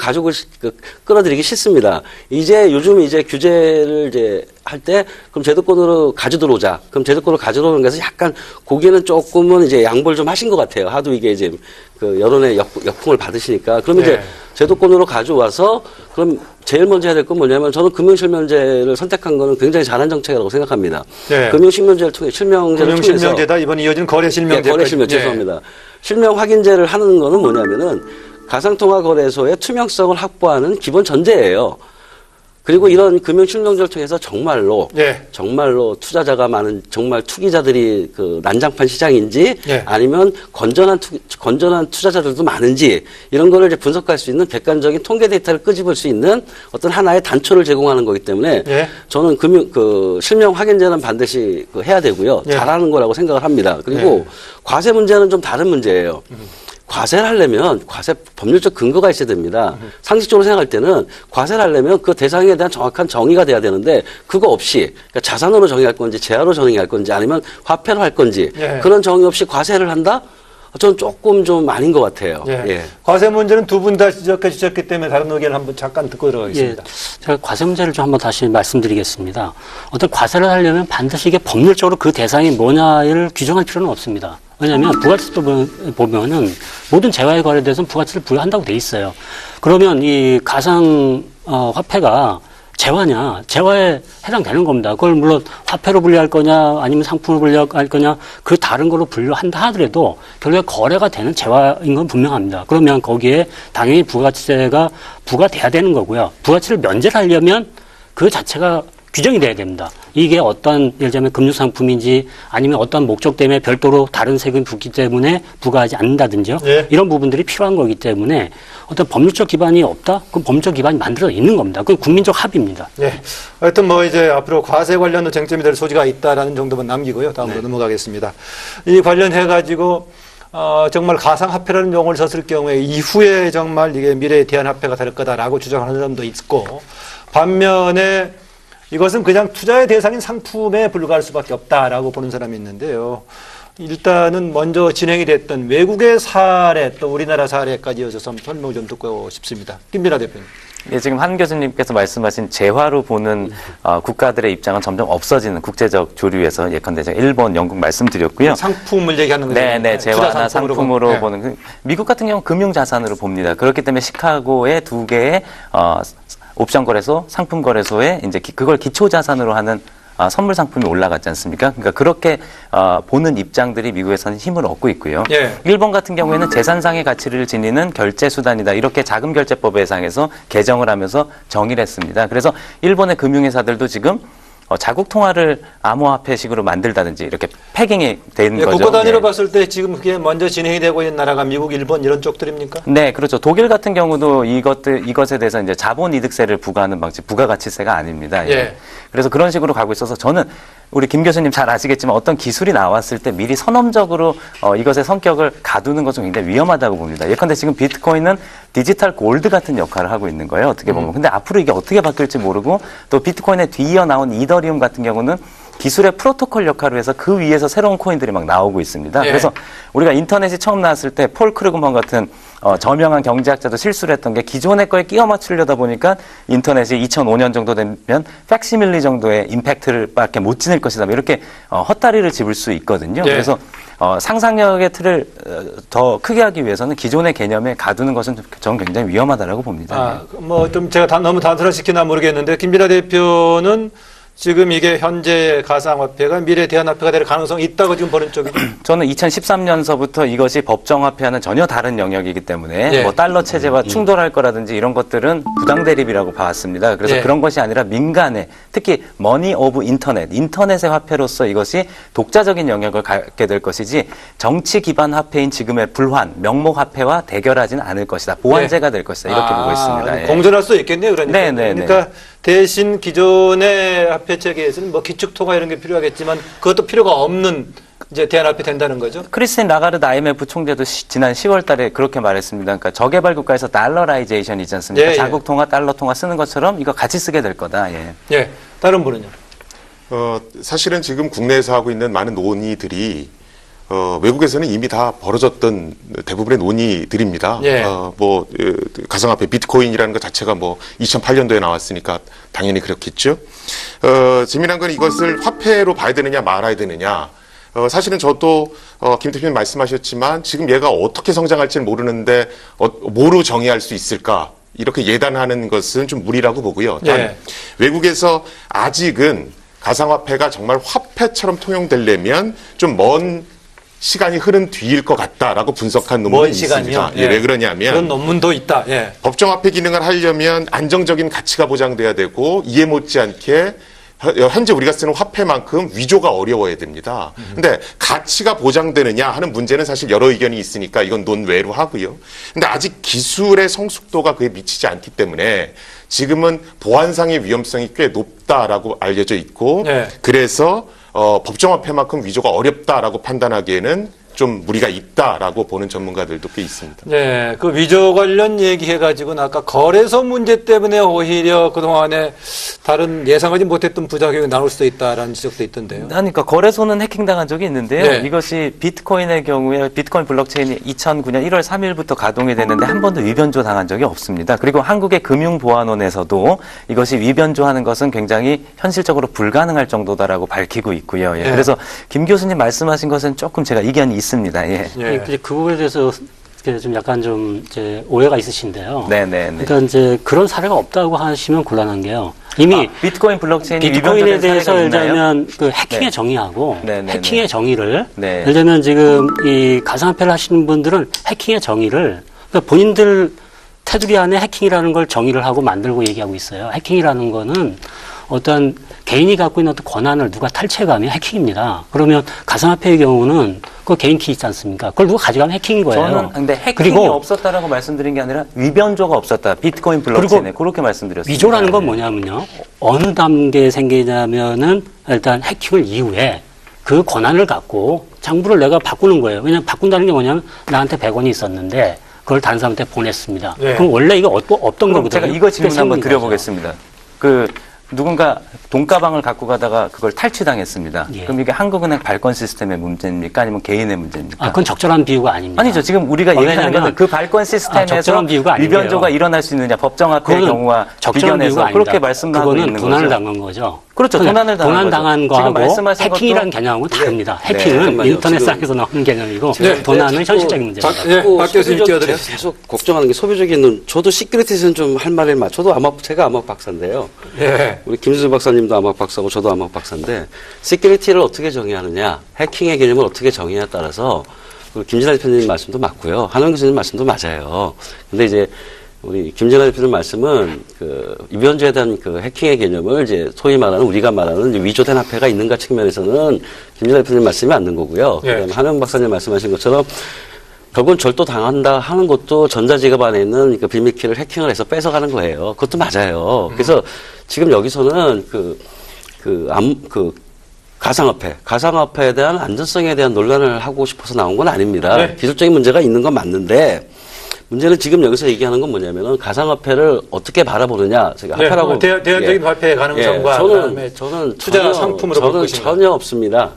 끌어들이기 싫습니다. 요즘 규제를 할 때 그럼 제도권으로 가져들어오자. 그럼 제도권으로 가져들어오는 것에서 약간 고기는 조금은 이제 양보를 좀 하신 것 같아요. 하도 이게 이제 그 여론의 역풍을 받으시니까. 그러면 네. 이제 제도권으로 가져와서 그럼 제일 먼저 해야 될 건 뭐냐면 저는 금융실명제를 선택한 거는 굉장히 잘한 정책이라고 생각합니다. 네. 금융실명제를 통해서 금융실명제다 이번 이어진 거래실명제. 거래실명 죄송합니다. 실명 확인제를 하는 거는 뭐냐면은 가상통화 거래소의 투명성을 확보하는 기본 전제예요. 그리고 이런 금융실명제를 통해서 정말로 투자자가 많은 정말 투기자들이 그 난장판 시장인지 아니면 건전한 투자자들도 많은지 이런 거를 이제 분석할 수 있는 객관적인 통계 데이터를 끄집을 수 있는 어떤 하나의 단초를 제공하는 거기 때문에 저는 실명 확인제는 반드시 해야 되고요. 잘하는 거라고 생각을 합니다. 그리고 과세 문제는 좀 다른 문제예요. 과세를 하려면 법률적 근거가 있어야 됩니다. 상식적으로 생각할 때는 과세를 하려면 그 대상에 대한 정확한 정의가 돼야 되는데 그거 없이 그러니까 자산으로 정의할 건지 재화로 정의할 건지 아니면 화폐로 할 건지 그런 정의 없이 과세를 한다? 저는 조금 좀 아닌 것 같아요. 예. 과세 문제는 두 분 다 지적해 주셨기 때문에 다른 의견을 한번 잠깐 듣고 들어가겠습니다. 제가 과세 문제를 좀 한번 다시 말씀드리겠습니다. 어떤 과세를 하려면 반드시 이게 법률적으로 그 대상이 뭐냐를 규정할 필요는 없습니다. 왜냐하면 부가치세법 보면은 모든 재화에 거래돼서는 부가치를 부여한다고 돼 있어요. 그러면 이 가상 화폐가 재화냐, 재화에 해당되는 겁니다. 그걸 물론 화폐로 분류할 거냐, 아니면 상품으로 분류할 거냐, 그 다른 걸로 분류한다 하더라도 결국에 거래가 되는 재화인 건 분명합니다. 그러면 거기에 당연히 부가치세가 부과돼야 되는 거고요. 부가치를 면제를 하려면 그 자체가 규정이 돼야 됩니다. 이게 어떤 예를 들면 금융상품인지 아니면 어떤 목적 때문에 별도로 다른 세금이 붙기 때문에 부과하지 않는다든지요. 예. 이런 부분들이 필요한 거기 때문에 어떤 법률적 기반이 없다? 그럼 법률적 기반이 만들어져 있는 겁니다. 그건 국민적 합의입니다. 예. 하여튼 뭐 이제 앞으로 과세 관련도 쟁점이 될 소지가 있다라는 정도만 남기고요. 다음으로 넘어가겠습니다. 이 관련해 가지고 정말 가상화폐라는 용어를 썼을 경우에 이후에 정말 이게 미래의 대안화폐가 될 거다라고 주장하는 사람도 있고, 반면에 이것은 그냥 투자의 대상인 상품에 불과할 수밖에 없다라고 보는 사람이 있는데요. 일단은 먼저 진행이 됐던 외국의 사례 또 우리나라 사례까지 이어져서 설명 좀 듣고 싶습니다. 김민하 대표님. 예, 지금 한 교수님께서 말씀하신 재화로 보는 국가들의 입장은 점점 없어지는 국제적 조류에서 예컨대 제가 일본, 영국 말씀드렸고요. 상품을 얘기하는 거죠. 네, 재화나 상품으로 네. 보는. 미국 같은 경우는 금융자산으로 봅니다. 그렇기 때문에 시카고의 2개의 옵션 거래소, 상품 거래소에 이제 그걸 기초 자산으로 하는 선물 상품이 올라갔지 않습니까? 그러니까 그렇게 보는 입장들이 미국에서는 힘을 얻고 있고요. 예. 일본 같은 경우에는 재산상의 가치를 지니는 결제 수단이다. 이렇게 자금결제법에 상해서 개정을 하면서 정의를 했습니다. 그래서 일본의 금융회사들도 지금 자국 통화를 암호화폐식으로 만들다든지 이렇게 패깅이 된 거죠. 국가 단위로 봤을 때 지금 그게 먼저 진행이 되고 있는 나라가 미국, 일본 이런 쪽들입니까? 네, 그렇죠. 독일 같은 경우도 이것에 대해서 이제 자본이득세를 부과하는 방식, 부가가치세가 아닙니다. 예. 그래서 그런 식으로 가고 있어서 저는 우리 김 교수님 잘 아시겠지만 어떤 기술이 나왔을 때 미리 선언적으로 이것의 성격을 가두는 것은 굉장히 위험하다고 봅니다. 예컨대 지금 비트코인은 디지털 골드 같은 역할을 하고 있는 거예요. 어떻게 보면. 근데 앞으로 이게 어떻게 바뀔지 모르고 또 비트코인에 뒤이어 나온 이더리움 같은 경우는 기술의 프로토콜 역할을 해서 그 위에서 새로운 코인들이 막 나오고 있습니다. 예. 그래서 우리가 인터넷이 처음 나왔을 때 폴 크루그먼 같은 저명한 경제학자도 실수를 했던 게 기존의 거에 끼워 맞추려다 보니까 인터넷이 2005년 정도 되면 팩시밀리 정도의 임팩트를 밖에 못 지닐 것이다. 이렇게 헛다리를 짚을 수 있거든요. 예. 그래서 상상력의 틀을 더 크게 하기 위해서는 기존의 개념에 가두는 것은 저는 굉장히 위험하다라고 봅니다. 뭐 좀 제가 너무 단순화시키나 모르겠는데 김민하 대표는 지금 이게 현재 가상화폐가 미래 대안화폐가 될 가능성이 있다고 지금 보는 쪽이죠. 저는 2013년서부터 이것이 법정화폐와는 전혀 다른 영역이기 때문에 예. 뭐 달러 체제와 충돌할 거라든지 이런 것들은 부당 대립이라고 봐왔습니다. 그래서 예. 그런 것이 아니라 민간의 특히 머니 오브 인터넷의 화폐로서 이것이 독자적인 영역을 갖게 될 것이지 정치 기반 화폐인 지금의 불환 명목 화폐와 대결하지는 않을 것이다. 보완제가 될 것이다. 이렇게 보고 있습니다. 예. 공존할 수 있겠네요. 그러니까. 네. 그러니까 대신 기존의 화폐 체계에서는 뭐 기축통화 이런 게 필요하겠지만 그것도 필요가 없는 이제 대안화폐 된다는 거죠. 크리스틴 라가르드 IMF 총재도 지난 10월 달에 그렇게 말했습니다. 그러니까 저개발 국가에서 달러라이제이션이 있지 않습니까? 예. 자국 통화, 달러 통화 쓰는 것처럼 이거 같이 쓰게 될 거다. 예. 예. 다른 분은요? 사실은 지금 국내에서 하고 있는 많은 논의들이 외국에서는 이미 다 벌어졌던 대부분의 논의들입니다. 예. 가상화폐 비트코인이라는 것 자체가 뭐 2008년도에 나왔으니까 당연히 그렇겠죠. 재미난 건 이것을 화폐로 봐야 되느냐 말아야 되느냐. 사실은 저도 김 대표님 말씀하셨지만 지금 얘가 어떻게 성장할지는 모르는데 뭐로 정의할 수 있을까? 이렇게 예단하는 것은 좀 무리라고 보고요. 단 예. 외국에서 아직은 가상화폐가 정말 화폐처럼 통용되려면 좀 먼 시간이 흐른 뒤일 것 같다라고 분석한 논문이 먼 시간이요? 있습니다. 예, 왜 그러냐면 그런 논문도 있다. 예. 법정화폐 기능을 하려면 안정적인 가치가 보장돼야 되고 이에 못지않게 현재 우리가 쓰는 화폐만큼 위조가 어려워야 됩니다. 근데 가치가 보장되느냐 하는 문제는 사실 여러 의견이 있으니까 이건 논외로 하고요. 근데 아직 기술의 성숙도가 그에 미치지 않기 때문에 지금은 보안상의 위험성이 꽤 높다라고 알려져 있고 네. 그래서 법정화폐만큼 위조가 어렵다라고 판단하기에는 좀 무리가 있다라고 보는 전문가들도 꽤 있습니다. 네, 그 위조 관련 얘기해가지고는 아까 거래소 문제 때문에 오히려 그동안에 다른 예상하지 못했던 부작용이 나올 수도 있다라는 지적도 있던데요. 그러니까 거래소는 해킹당한 적이 있는데요. 네. 이것이 비트코인의 경우에 비트코인 블록체인이 2009년 1월 3일부터 가동이 됐는데 한 번도 위변조 당한 적이 없습니다. 그리고 한국의 금융보안원에서도 이것이 위변조하는 것은 굉장히 현실적으로 불가능할 정도다라고 밝히고 있고요. 예. 네. 그래서 김 교수님 말씀하신 것은 조금 제가 이견이 있습니다. 예. 예. 이제 그 부분에 대해서 좀 약간 좀 이제 오해가 있으신데요. 네네네. 그러니까 이제 그런 사례가 없다고 하시면 곤란한 게요. 이미 비트코인 블록체인이 비트코인에 위변적인 대해서 사례가 예를 있나요? 들면 그 해킹의 네. 정의하고 네네네. 해킹의 정의를 네. 예를 들면 지금 이 가상화폐를 하시는 분들은 해킹의 정의를 그러니까 본인들 테두리 안에 해킹이라는 걸 정의를 하고 만들고 얘기하고 있어요. 해킹이라는 거는 어떤 개인이 갖고 있는 어떤 권한을 누가 탈취해가면 해킹입니다. 그러면 가상화폐의 경우는 그 개인 키 있지 않습니까? 그걸 누가 가져가면 해킹인 거예요. 저는 근데 해킹이 그리고 없었다라고 말씀드린 게 아니라 위변조가 없었다. 비트코인 블록체인에 그렇게 말씀드렸습니다. 위조라는 건 뭐냐면요. 어느 단계에 생기냐면은 일단 해킹을 이후에 그 권한을 갖고 장부를 내가 바꾸는 거예요. 왜냐하면 바꾼다는 게 뭐냐면 나한테 100원이 있었는데 그걸 다른 사람한테 보냈습니다. 네. 그럼 원래 이거 없던 그럼 거거든요. 제가 이거 질문 그게 한번 생긴 거죠. 드려보겠습니다. 그 누군가 돈가방을 갖고 가다가 그걸 탈취당했습니다. 예. 그럼 이게 한국은행 발권 시스템의 문제입니까? 아니면 개인의 문제입니까? 그건 적절한 비유가 아닙니다. 아니죠. 지금 우리가 얘기하는 왜냐하면 거는 그 발권 시스템에서 적절한 비유가 아니고요. 위변조가 일어날 수 있느냐, 법정화폐의 그거는 경우와 적절한 비견해서 비유가 그렇게 아닙니다. 말씀하고 그거는 있는 도난을 거죠. 당한 거죠. 그렇죠. 도난을 당한 거죠. 당한 지금 거하고 말씀하신 해킹이라는 것도- 개념하고는 다릅니다. 네. 해킹은 잠깐만요. 인터넷상에서 나오는 개념이고 네. 도난은 현실적인 문제입니다. 네, 박 교수님 끼어드려요. 계속 걱정하는 게 소비적인 눈. 저도 시큐리티에서는 좀 할 말을 저도 제가 암호학 박사인데요. 예. 우리 김수수 박사님도 암호학 박사고 저도 암호학 박사인데 시큐리티를 어떻게 정의하느냐, 해킹의 개념을 어떻게 정의하냐에 따라서 김진아 대표님 말씀도 맞고요. 한원 교수님 말씀도 맞아요. 근데 이제 우리 김진아 대표님 말씀은 그 위변조에 대한 그 해킹의 개념을 이제 소위 말하는 우리가 말하는 이제 위조된 화폐가 있는가 측면에서는 김진아 대표님 말씀이 맞는 거고요. 예. 그다음에 한원 박사님 말씀하신 것처럼 결국은 절도 당한다 하는 것도 전자지갑 안에 있는 그 비밀키를 해킹을 해서 뺏어가는 거예요. 그것도 맞아요. 그래서 지금 여기서는 가상화폐에 대한 안전성에 대한 논란을 하고 싶어서 나온 건 아닙니다. 네. 기술적인 문제가 있는 건 맞는데 문제는 지금 여기서 얘기하는 건 뭐냐면은 가상화폐를 어떻게 바라보느냐. 제가 네, 화폐라고 대안적인 화폐의 가능성과 그다음에 저는 투자 전혀, 상품으로 볼 저는 것인가. 전혀 없습니다.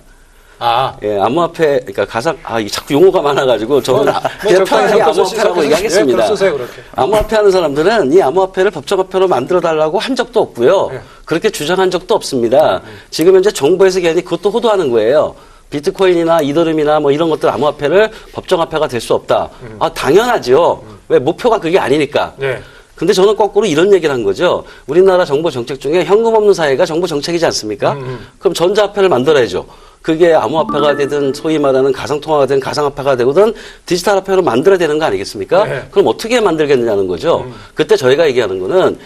아, 예, 암호화폐, 그러니까 이게 자꾸 용어가 많아가지고 저는 그냥 편하게 암호화폐라고 얘기하겠습니다. 그럼 쓰세요, 그렇게. 암호화폐 하는 사람들은 이 암호화폐를 법정화폐로 만들어달라고 한 적도 없고요. 네. 그렇게 주장한 적도 없습니다. 지금 현재 정부에서 괜히 그것도 호도하는 거예요. 비트코인이나 이더리움이나 뭐 이런 것들 암호화폐를 법정화폐가 될 수 없다. 아, 당연하죠. 왜 목표가 그게 아니니까. 네. 근데 저는 거꾸로 이런 얘기를 한 거죠. 우리나라 정부 정책 중에 현금 없는 사회가 정부 정책이지 않습니까? 그럼 전자화폐를 만들어야죠. 그게 암호화폐가 되든 소위 말하는 가상통화가 되든 가상화폐가 되든 디지털 화폐로 만들어야 되는 거 아니겠습니까? 네. 그럼 어떻게 만들겠느냐는 거죠. 그때 저희가 얘기하는 거는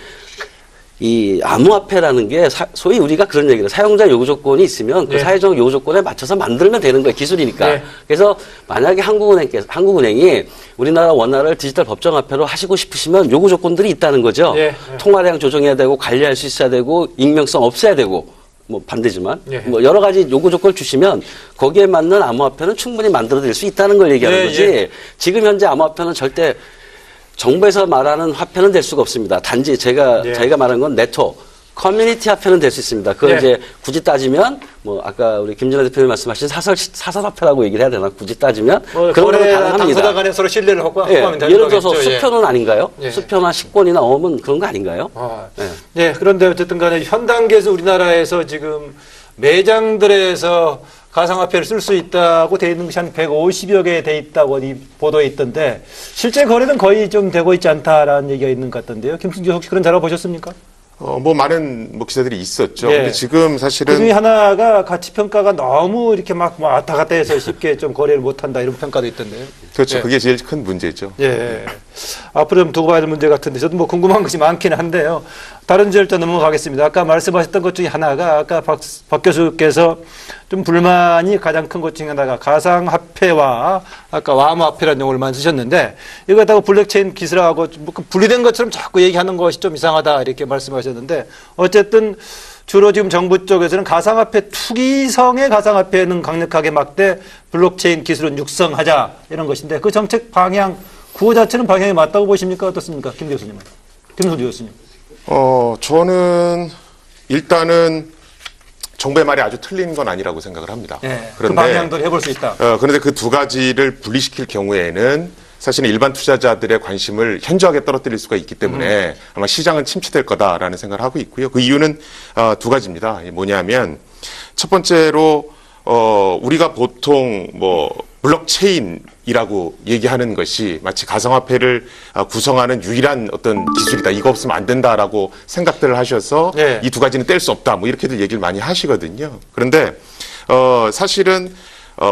이 암호화폐라는 게 소위 우리가 그런 얘기를 사용자 요구 조건이 있으면 그 네. 사회적 요구 조건에 맞춰서 만들면 되는 거예요. 기술이니까. 네. 그래서 만약에 한국은행이 우리나라 원화를 디지털 법정화폐로 하시고 싶으시면 요구 조건들이 있다는 거죠. 네. 통화량 조정해야 되고 관리할 수 있어야 되고 익명성 없애야 되고 뭐 반대지만 예. 뭐 여러 가지 요구 조건을 주시면 거기에 맞는 암호화폐는 충분히 만들어낼 수 있다는 걸 얘기하는 예, 거지. 예. 지금 현재 암호화폐는 절대 정부에서 말하는 화폐는 될 수가 없습니다. 단지 예. 저희가 말한 건 네트워크, 커뮤니티 화폐는 될 수 있습니다. 그걸 예. 이제 굳이 따지면 뭐 아까 우리 김진아 대표님 말씀하신 사설 화폐라고 얘기를 해야 되나? 굳이 따지면 뭐 그런 건 거래나 가능합니다. 당사자 간에 서로 신뢰를 예, 확보하면 되는 예를 들어서 거겠죠. 예. 수표는 아닌가요? 예. 수표나 식권이나 어음은 그런 거 아닌가요? 예. 네, 그런데 어쨌든 간에 현 단계에서 우리나라에서 지금 매장들에서 가상화폐를 쓸 수 있다고 돼 있는 것이 한 150여 개 돼 있다고 이 보도에 있던데 실제 거래는 거의 좀 되고 있지 않다라는 얘기가 있는 것 같던데요. 김승규 혹시 그런 자료 보셨습니까? 뭐 많은 뭐 기사들이 있었죠. 예. 근데 지금 그 사실은 중에 하나가 가치 평가가 너무 이렇게 막 왔다 갔다 해서 쉽게 좀 거래를 못 한다 이런 평가도 있던데요. 그렇죠. 예. 그게 제일 큰 문제죠. 예. 앞으로 좀 두고 봐야 할 문제 같은데 저도 뭐 궁금한 것이 많긴 한데요. 다른 주제로 넘어가겠습니다. 아까 말씀하셨던 것 중에 하나가 아까 박 교수께서 좀 불만이 가장 큰 것 중에 하나가 가상화폐와 아까 암호화폐라는 용어를 많이 쓰셨는데 이거 갖다가 블록체인 기술하고 뭐 분리된 것처럼 자꾸 얘기하는 것이 좀 이상하다 이렇게 말씀하셨는데 어쨌든 주로 지금 정부 쪽에서는 가상화폐 투기성의 가상화폐는 강력하게 막되 블록체인 기술은 육성하자 이런 것인데 그 정책 방향 구호 자체는 방향이 맞다고 보십니까? 어떻습니까? 김 교수님은. 김성주 교수님. 저는 일단은 정부의 말이 아주 틀린 건 아니라고 생각을 합니다. 네, 그 방향도 해볼 수 있다. 그런데 그 두 가지를 분리시킬 경우에는 사실은 일반 투자자들의 관심을 현저하게 떨어뜨릴 수가 있기 때문에 아마 시장은 침체될 거다라는 생각을 하고 있고요. 그 이유는 두 가지입니다. 뭐냐면 첫 번째로 우리가 보통 뭐 블록체인이라고 얘기하는 것이 마치 가상화폐를 구성하는 유일한 어떤 기술이다. 이거 없으면 안 된다라고 생각들을 하셔서 네. 이 두 가지는 뗄 수 없다. 뭐 이렇게들 얘기를 많이 하시거든요. 그런데 사실은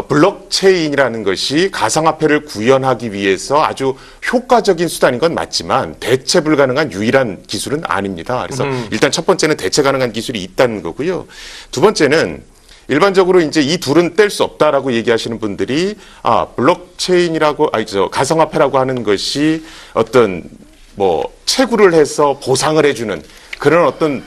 블록체인이라는 것이 가상화폐를 구현하기 위해서 아주 효과적인 수단인 건 맞지만 대체 불가능한 유일한 기술은 아닙니다. 그래서 일단 첫 번째는 대체 가능한 기술이 있다는 거고요. 두 번째는 일반적으로 이제 이 둘은 뗄 수 없다라고 얘기하시는 분들이 블록체인이라고 가상화폐라고 하는 것이 어떤 뭐 채굴을 해서 보상을 해주는 그런 어떤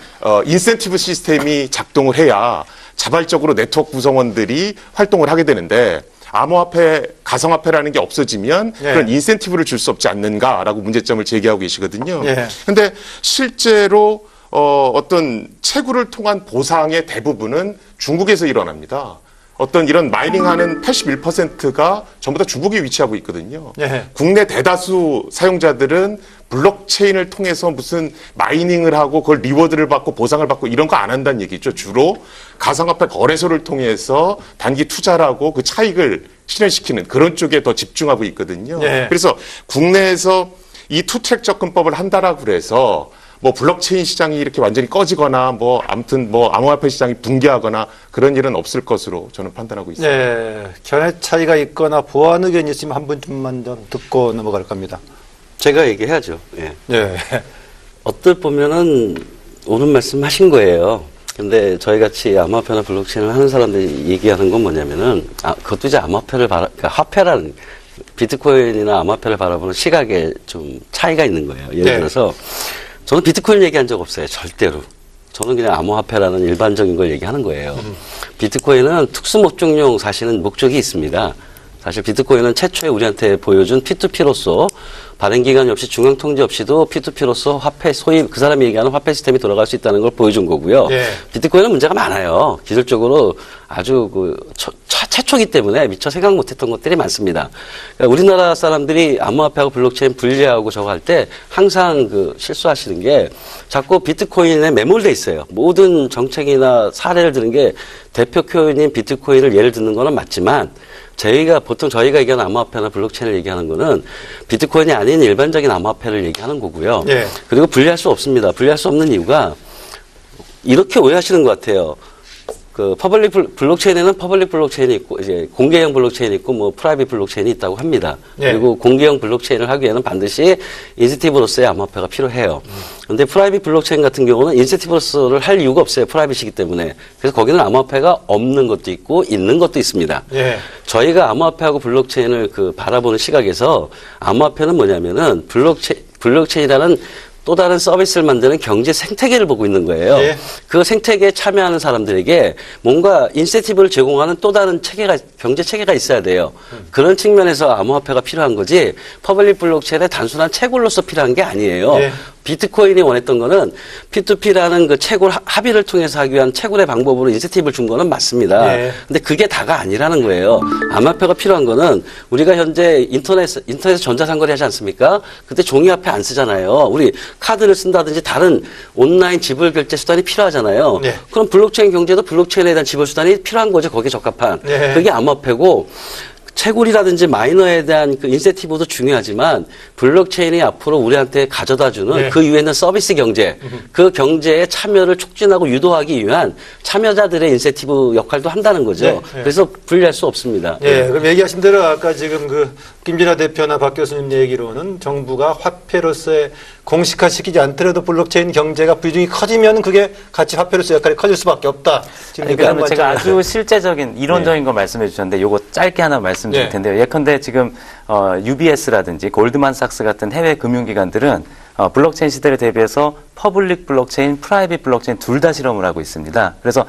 인센티브 시스템이 작동을 해야 자발적으로 네트워크 구성원들이 활동을 하게 되는데 암호화폐, 가상화폐라는 게 없어지면 예. 그런 인센티브를 줄 수 없지 않는가라고 문제점을 제기하고 계시거든요. 예. 근데 실제로 어떤 채굴을 통한 보상의 대부분은 중국에서 일어납니다. 어떤 이런 마이닝하는 81%가 전부 다 중국에 위치하고 있거든요. 예. 국내 대다수 사용자들은 블록체인을 통해서 무슨 마이닝을 하고 그걸 리워드를 받고 보상을 받고 이런 거 안 한다는 얘기죠. 주로 가상화폐 거래소를 통해서 단기 투자를 하고 그 차익을 실현시키는 그런 쪽에 더 집중하고 있거든요. 예. 그래서 국내에서 이 투트랙 접근법을 한다라고 그래서 뭐 블록체인 시장이 이렇게 완전히 꺼지거나 뭐 아무튼 뭐 암호화폐 시장이 붕괴하거나 그런 일은 없을 것으로 저는 판단하고 있습니다. 네, 견해 차이가 있거나 보완 의견이 있으면 한 분쯤만 좀 듣고 넘어갈 겁니다. 제가 얘기해야죠. 예. 네. 어떨 보면은 옳은 말씀 하신 거예요. 근데 저희 같이 암호화폐나 블록체인을 하는 사람들이 얘기하는 건 뭐냐면은, 그것도 이제 그러니까 화폐라는, 비트코인이나 암호화폐를 바라보는 시각에 좀 차이가 있는 거예요. 예를 네. 들어서, 저는 비트코인 얘기한 적 없어요. 절대로. 저는 그냥 암호화폐라는 일반적인 걸 얘기하는 거예요. 비트코인은 특수 목적용 사실은 목적이 있습니다. 사실 비트코인은 최초에 우리한테 보여준 P2P로서 발행 기간이 없이 중앙 통제 없이도 P2P로서 화폐 소위 그 사람이 얘기하는 화폐 시스템이 돌아갈 수 있다는 걸 보여준 거고요. 예. 비트코인은 문제가 많아요. 기술적으로 아주 최초기 때문에 미처 생각 못했던 것들이 많습니다. 그러니까 우리나라 사람들이 암호화폐하고 블록체인 분리하고 저거 할 때 항상 실수하시는 게 자꾸 비트코인에 매몰돼 있어요. 모든 정책이나 사례를 드는 게 대표 표현인 비트코인을 예를 듣는 거는 맞지만 보통 저희가 얘기하는 암호화폐나 블록체인을 얘기하는 거는 비트코인이 아닌 일반적인 암호화폐를 얘기하는 거고요. 예. 그리고 분리할 수 없습니다. 분리할 수 없는 이유가 이렇게 오해하시는 것 같아요. 블록체인에는 퍼블릭 블록체인이 있고, 이제 공개형 블록체인이 있고, 뭐, 프라이빗 블록체인이 있다고 합니다. 예. 그리고 공개형 블록체인을 하기에는 반드시 인센티브로서의 암호화폐가 필요해요. 근데 프라이빗 블록체인 같은 경우는 인센티브로서를 할 이유가 없어요. 프라이빗이기 때문에. 그래서 거기는 암호화폐가 없는 것도 있고, 있는 것도 있습니다. 예. 저희가 암호화폐하고 블록체인을 바라보는 시각에서 암호화폐는 뭐냐면은 블록체인이라는 또 다른 서비스를 만드는 경제 생태계를 보고 있는 거예요. 예. 그 생태계에 참여하는 사람들에게 뭔가 인센티브를 제공하는 또 다른 경제 체계가 있어야 돼요. 그런 측면에서 암호화폐가 필요한 거지 퍼블릭 블록체인의 단순한 채굴로서 필요한 게 아니에요. 예. 비트코인이 원했던 거는 P2P라는 그 채굴 합의를 통해서 하기 위한 채굴의 방법으로 인센티브를 준 거는 맞습니다. 예. 근데 그게 다가 아니라는 거예요. 암호화폐가 필요한 거는 우리가 현재 인터넷에서 전자상거래 하지 않습니까? 그때 종이화폐 안 쓰잖아요. 우리 카드를 쓴다든지 다른 온라인 지불 결제 수단이 필요하잖아요. 예. 그럼 블록체인 경제도 블록체인에 대한 지불 수단이 필요한 거죠. 거기에 적합한. 예. 그게 암호화폐고 채굴이라든지 마이너에 대한 그 인센티브도 중요하지만 블록체인이 앞으로 우리한테 가져다주는 네. 그 이후에 있는 서비스 경제, 그 경제의 참여를 촉진하고 유도하기 위한 참여자들의 인센티브 역할도 한다는 거죠. 네. 네. 그래서 분리할 수 없습니다. 예, 그럼 얘기하신 대로 아까 지금 김진아 대표나 박 교수님 얘기로는 정부가 화폐로서의 공식화시키지 않더라도 블록체인 경제가 비중이 커지면 그게 가치 화폐로서 역할이 커질 수밖에 없다. 지금 그러니까 제가 관점에서. 아주 실제적인 이론적인 걸 말씀해 주셨는데 요거 짧게 하나 말씀드릴 네. 텐데요. 예컨대 지금 UBS라든지 골드만삭스 같은 해외 금융기관들은 블록체인 시대를 대비해서 퍼블릭 블록체인, 프라이빗 블록체인 둘 다 실험을 하고 있습니다. 그래서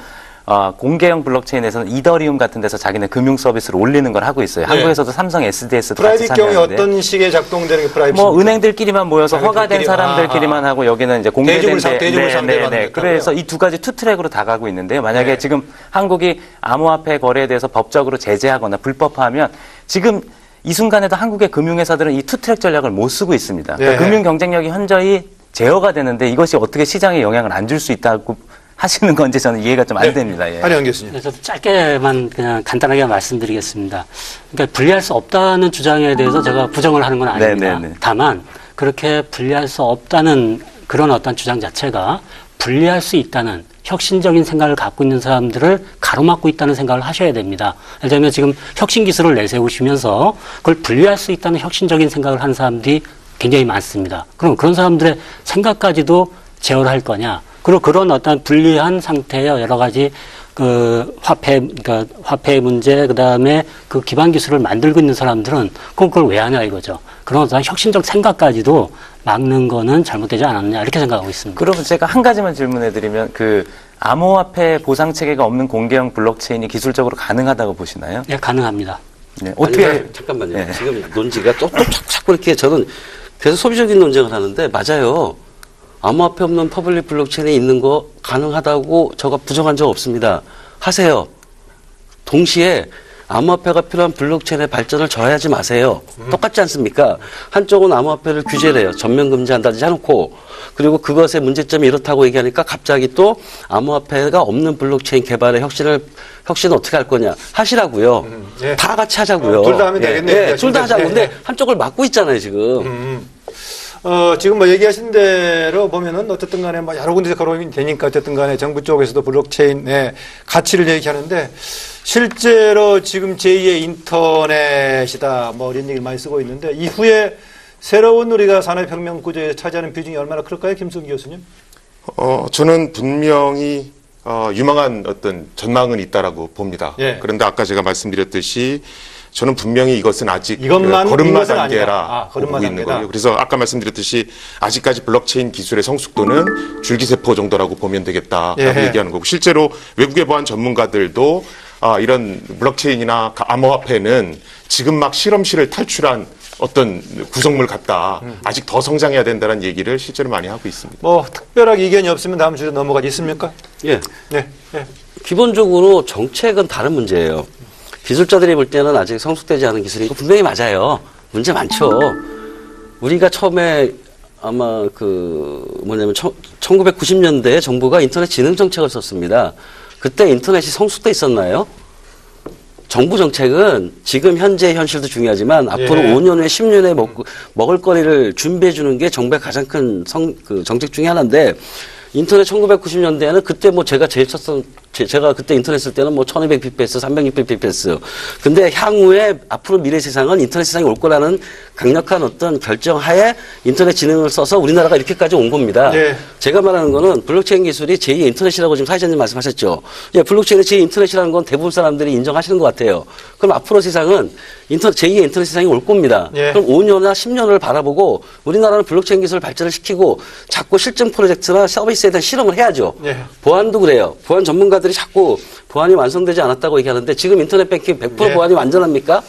공개형 블록체인에서는 이더리움 같은 데서 자기네 금융 서비스를 올리는 걸 하고 있어요. 네. 한국에서도 삼성 SDS도 같이 프라이빗 경우에 참여하는데. 어떤 식의 작동되는 게 프라이빗입니까? 뭐 은행들끼리만 모여서 허가된 은행들끼리. 사람들끼리만 하고 여기는 이제 공개된 대중을 상대로 하는 거고요. 그래서 이 두 가지 투 트랙으로 다 가고 있는데요. 만약에 네. 지금 한국이 암호화폐 거래에 대해서 법적으로 제재하거나 불법화하면 지금 이 순간에도 한국의 금융회사들은 이 투 트랙 전략을 못 쓰고 있습니다. 그러니까 네. 금융 경쟁력이 현저히 제어가 되는데 이것이 어떻게 시장에 영향을 안 줄 수 있다고 하시는 건지 저는 이해가 좀 안 네. 됩니다. 예. 한영 교수님. 네, 저도 짧게만 그냥 간단하게 말씀드리겠습니다. 그러니까 분리할 수 없다는 주장에 대해서 제가 부정을 하는 건 아닙니다. 네. 다만 그렇게 분리할 수 없다는 그런 어떤 주장 자체가 분리할 수 있다는 혁신적인 생각을 갖고 있는 사람들을 가로막고 있다는 생각을 하셔야 됩니다. 예를 들면 지금 혁신 기술을 내세우시면서 그걸 분리할 수 있다는 혁신적인 생각을 하는 사람들이 굉장히 많습니다. 그럼 그런 사람들의 생각까지도 제어를 할 거냐? 그리고 그런 어떤 분리한 상태의 여러 가지 그 그러니까 화폐 문제, 그 다음에 그 기반 기술을 만들고 있는 사람들은 그걸 왜 하냐 이거죠. 그런 어떤 혁신적 생각까지도 막는 거는 잘못되지 않았냐 이렇게 생각하고 있습니다. 그러면 제가 한 가지만 질문해드리면 그 암호화폐 보상 체계가 없는 공개형 블록체인이 기술적으로 가능하다고 보시나요? 예, 가능합니다. 네. 어떻게 아니, 잠깐만요. 네. 지금 논지가 또 자꾸 이렇게 저는 계속 소비적인 논쟁을 하는데 맞아요. 암호화폐 없는 퍼블릭 블록체인에 있는 거 가능하다고 제가 부정한 적 없습니다. 하세요. 동시에 암호화폐가 필요한 블록체인의 발전을 저해하지 마세요. 똑같지 않습니까? 한쪽은 암호화폐를 규제를 해요. 전면 금지한다든지 해놓고 그리고 그것의 문제점이 이렇다고 얘기하니까 갑자기 또 암호화폐가 없는 블록체인 개발의 혁신을 어떻게 할 거냐 하시라고요. 예. 다 같이 하자고요. 둘다 하면 되겠네요. 둘 다 하자고. 예, 근데 예. 한쪽을 막고 있잖아요 지금. 지금 뭐 얘기하신 대로 보면은 어쨌든 간에 뭐 여러 군데서 거론이 되니까 어쨌든 간에 정부 쪽에서도 블록체인의 가치를 얘기하는데 실제로 지금 제2의 인터넷이다 뭐 이런 얘기를 많이 쓰고 있는데 이후에 새로운 우리가 산업혁명 구조에 차지하는 비중이 얼마나 클까요? 김승기 교수님? 저는 분명히 유망한 어떤 전망은 있다라고 봅니다. 예. 그런데 아까 제가 말씀드렸듯이 저는 분명히 이것은 아직 이것만 걸음마 있는 것은 단계라 아니다. 걸음마 보고 있는 단계다. 거예요. 그래서 아까 말씀드렸듯이 아직까지 블록체인 기술의 성숙도는 줄기세포 정도라고 보면 되겠다라고 예. 얘기하는 거고 실제로 외국에 보한 전문가들도 이런 블록체인이나 암호화폐는 지금 막 실험실을 탈출한 어떤 구성물 같다. 아직 더 성장해야 된다는 얘기를 실제로 많이 하고 있습니다. 뭐 특별하게 이견이 없으면 다음 주에 넘어가지 있습니까? 예. 네. 네. 기본적으로 정책은 다른 문제예요. 기술자들이 볼 때는 아직 성숙되지 않은 기술인 거 분명히 맞아요. 문제 많죠. 우리가 처음에 아마 그 뭐냐면 1990년대에 정부가 인터넷 진흥 정책을 썼습니다. 그때 인터넷이 성숙돼 있었나요? 정부 정책은 지금 현재 현실도 중요하지만 앞으로 예. 5년 후에 10년 후에 먹을 거리를 준비해 주는 게 정부의 가장 큰 정책 중에 하나인데 인터넷 1990년대에는 그때 뭐 제가 제가 그때 인터넷 쓸 때는 뭐 1200bps, 360bps. 근데 향후에 앞으로 미래 세상은 인터넷 세상이 올 거라는 강력한 어떤 결정 하에 인터넷 진흥을 써서 우리나라가 이렇게까지 온 겁니다. 예. 제가 말하는 거는 블록체인 기술이 제2의 인터넷이라고 지금 사회자님 말씀하셨죠. 예, 블록체인이 제2의 인터넷이라는 건 대부분 사람들이 인정하시는 것 같아요. 그럼 앞으로 세상은 제2의 인터넷 세상이 올 겁니다. 예. 그럼 5년이나 10년을 바라보고 우리나라는 블록체인 기술을 발전을 시키고 자꾸 실증 프로젝트나 서비스에 대한 실험을 해야죠. 예. 보안도 그래요. 보안 전문가들이 자꾸 보안이 완성되지 않았다고 얘기하는데 지금 인터넷 뱅킹 100% 예. 보안이 완전합니까?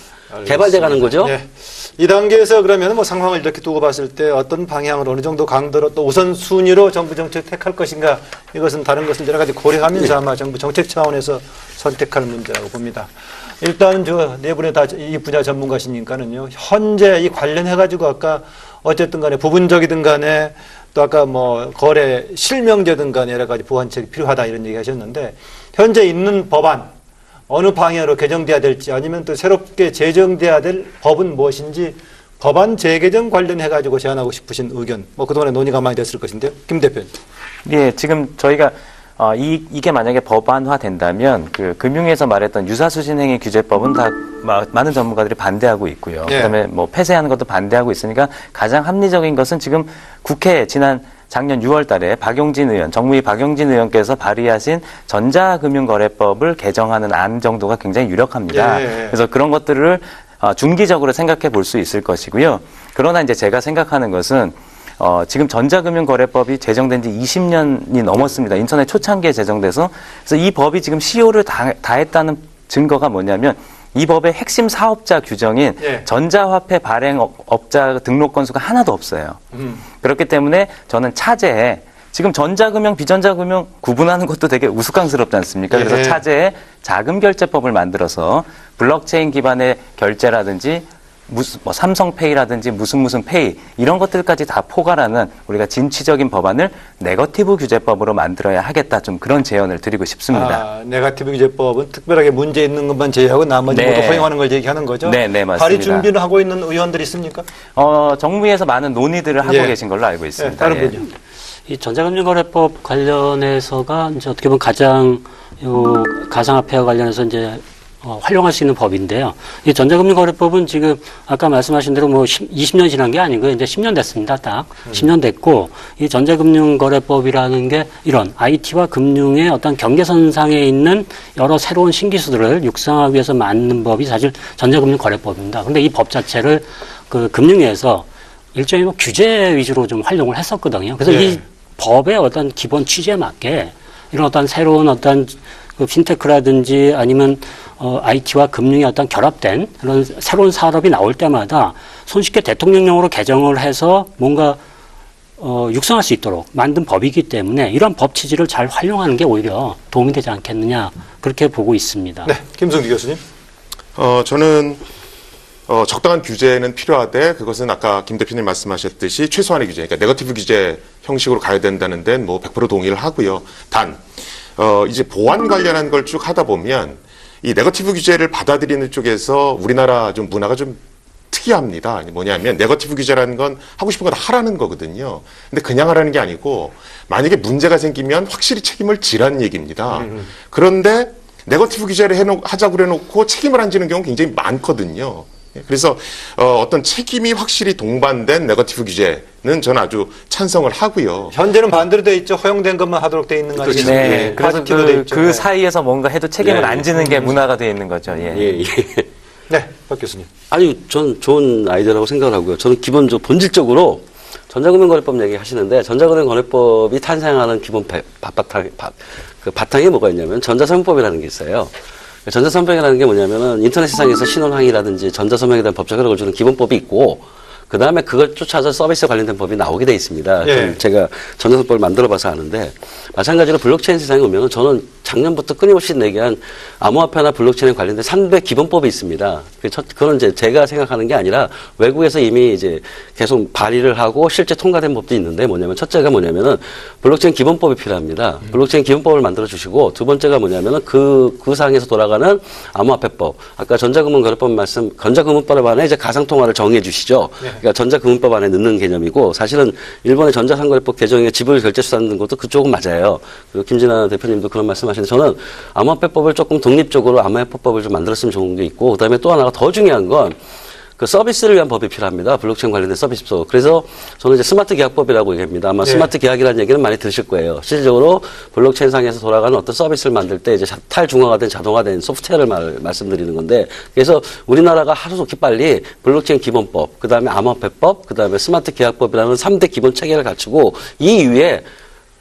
개발돼 가는 거죠. 네. 이 단계에서 그러면 뭐 상황을 이렇게 두고 봤을 때 어떤 방향을 어느 정도 강도로 또 우선순위로 정부 정책 택할 것인가 이것은 다른 것을 여러 가지 고려하면서 아마 정부 정책 차원에서 선택할 문제라고 봅니다. 일단 저 네 분의 다 이 분야 전문가시니까는요. 현재 이 관련해 가지고 아까 어쨌든 간에 부분적이든 간에 또 아까 뭐 거래 실명제든 간에 여러 가지 보완책이 필요하다 이런 얘기 하셨는데 현재 있는 법안 어느 방향으로 개정돼야 될지 아니면 또 새롭게 제정돼야 될 법은 무엇인지 법안 재개정 관련해 가지고 제안하고 싶으신 의견 뭐 그동안에 논의가 많이 됐을 것인데요. 김 대표님. 예, 지금 저희가 이게 만약에 법안화 된다면 그 금융에서 말했던 유사수신행위 규제법은 다 많은 전문가들이 반대하고 있고요. 예. 그다음에 뭐 폐쇄하는 것도 반대하고 있으니까 가장 합리적인 것은 지금 국회 작년 6월 달에 정무위 박용진 의원께서 발의하신 전자금융거래법을 개정하는 안 정도가 굉장히 유력합니다. 예. 그래서 그런 것들을 중기적으로 생각해 볼 수 있을 것이고요. 그러나 이제 제가 생각하는 것은 지금 전자금융거래법이 제정된 지 20년이 넘었습니다. 인터넷 초창기에 제정돼서. 그래서 이 법이 지금 시효를 다했다는 증거가 뭐냐면 이 법의 핵심 사업자 규정인 예. 전자화폐 발행업자 등록 건수가 하나도 없어요. 그렇기 때문에 저는 차제에 지금 전자금융, 비전자금융 구분하는 것도 되게 우스꽝스럽지 않습니까? 예. 그래서 차제에 자금결제법을 만들어서 블록체인 기반의 결제라든지 뭐 삼성페이라든지 무슨 페이 이런 것들까지 다 포괄하는 우리가 진취적인 법안을 네거티브 규제법으로 만들어야 하겠다. 좀 그런 제언을 드리고 싶습니다. 네거티브 규제법은 특별하게 문제 있는 것만 제외하고 나머지 네. 모두 허용하는 걸 얘기하는 거죠? 네, 맞습니다. 발의 준비를 하고 있는 의원들이 있습니까? 정부에서 많은 논의들을 하고 예. 계신 걸로 알고 있습니다. 다른 예. 분요. 이 전자금융거래법 관련해서가 이제 어떻게 보면 가장 요 가상화폐와 관련해서 이제 활용할 수 있는 법인데요. 이 전자금융거래법은 지금 아까 말씀하신 대로 뭐 20년 지난 게 아니고요. 이제 10년 됐습니다. 딱 10년 됐고 이 전자금융거래법이라는 게 이런 IT와 금융의 어떤 경계선상에 있는 여러 새로운 신기술을 육성하기 위해서 만든 법이 사실 전자금융거래법입니다. 그런데 이 법 자체를 그 금융위에서 일종의 뭐 규제 위주로 좀 활용을 했었거든요. 그래서 네. 이 법의 어떤 기본 취지에 맞게 이런 어떤 새로운 어떤 그 핀테크라든지 아니면 IT와 금융이 어떤 결합된 그런 새로운 산업이 나올 때마다 손쉽게 대통령령으로 개정을 해서 뭔가 육성할 수 있도록 만든 법이기 때문에 이런 법 취지를 잘 활용하는 게 오히려 도움이 되지 않겠느냐 그렇게 보고 있습니다. 네, 김성기 교수님. 저는 적당한 규제는 필요하되 그것은 아까 김 대표님 말씀하셨듯이 최소한의 규제, 그러니까 네거티브 규제 형식으로 가야 된다는 데는 뭐 100% 동의를 하고요. 단 이제 보안 관련한 걸 쭉 하다 보면 이 네거티브 규제를 받아들이는 쪽에서 우리나라 좀 문화가 좀 특이합니다. 뭐냐면 네거티브 규제라는 건 하고 싶은 거 다 하라는 거거든요. 근데 그냥 하라는 게 아니고 만약에 문제가 생기면 확실히 책임을 지라는 얘기입니다. 그런데 네거티브 규제를 하자고 해놓고 책임을 안 지는 경우 굉장히 많거든요. 그래서 어떤 책임이 확실히 동반된 네거티브 규제는 저는 아주 찬성을 하고요. 현재는 반대로 돼 있죠. 허용된 것만 하도록 돼 있는 거 아니겠습니까? 네, 그래서 파지티브로 돼 있죠. 그 사이에서 뭔가 해도 책임을 네. 안 지는 게 문화가 되어 있는 거죠. 예. 예, 예. 네, 박 교수님. 아니, 전 좋은 아이디어라고 생각을 하고요. 저는 기본적으로, 본질적으로 전자금융거래법 얘기하시는데 전자금융거래법이 탄생하는 기본 바탕에 뭐가 있냐면 전자상법이라는 게 있어요. 전자선명이라는 게 뭐냐면은 인터넷 세상에서 신원항의라든지 전자서명에 대한 법적 효력을 주는 기본법이 있고 그 다음에 그걸 쫓아서 서비스에 관련된 법이 나오게 돼 있습니다. 예. 제가 전자선법을 만들어봐서 아는데 마찬가지로 블록체인 세상에 오면은 저는 작년부터 끊임없이 내기한 암호화폐나 블록체인에 관련된 3대 기본법이 있습니다. 그건 이제 제가 생각하는 게 아니라 외국에서 이미 이제 계속 발의를 하고 실제 통과된 법도 있는데 뭐냐면 첫째가 뭐냐면은 블록체인 기본법이 필요합니다. 블록체인 기본법을 만들어 주시고 두 번째가 뭐냐면은 그 상에서 돌아가는 암호화폐법. 아까 전자금융거래법 전자금융법 안에 이제 가상통화를 정해 주시죠. 그러니까 전자금융법 안에 넣는 개념이고 사실은 일본의 전자상거래법 개정에 지불 결제 수단 넣는 것도 그쪽은 맞아요. 그리고 김진아 대표님도 그런 말씀하시는데 저는 암호화폐법을 조금 독립적으로 암호화폐법을 좀 만들었으면 좋은 게 있고 그다음에 또 하나가 더 중요한 건 그 서비스를 위한 법이 필요합니다. 블록체인 관련된 서비스법. 그래서 저는 이제 스마트 계약법이라고 얘기합니다. 아마 네. 스마트 계약이라는 얘기는 많이 들으실 거예요. 실질적으로 블록체인 상에서 돌아가는 어떤 서비스를 만들 때 이제 탈중앙화된 자동화된 소프트웨어를 말씀드리는 건데 그래서 우리나라가 하루속히 빨리 블록체인 기본법, 그다음에 암호화폐법, 그다음에 스마트 계약법이라는 3대 기본 체계를 갖추고 이 위에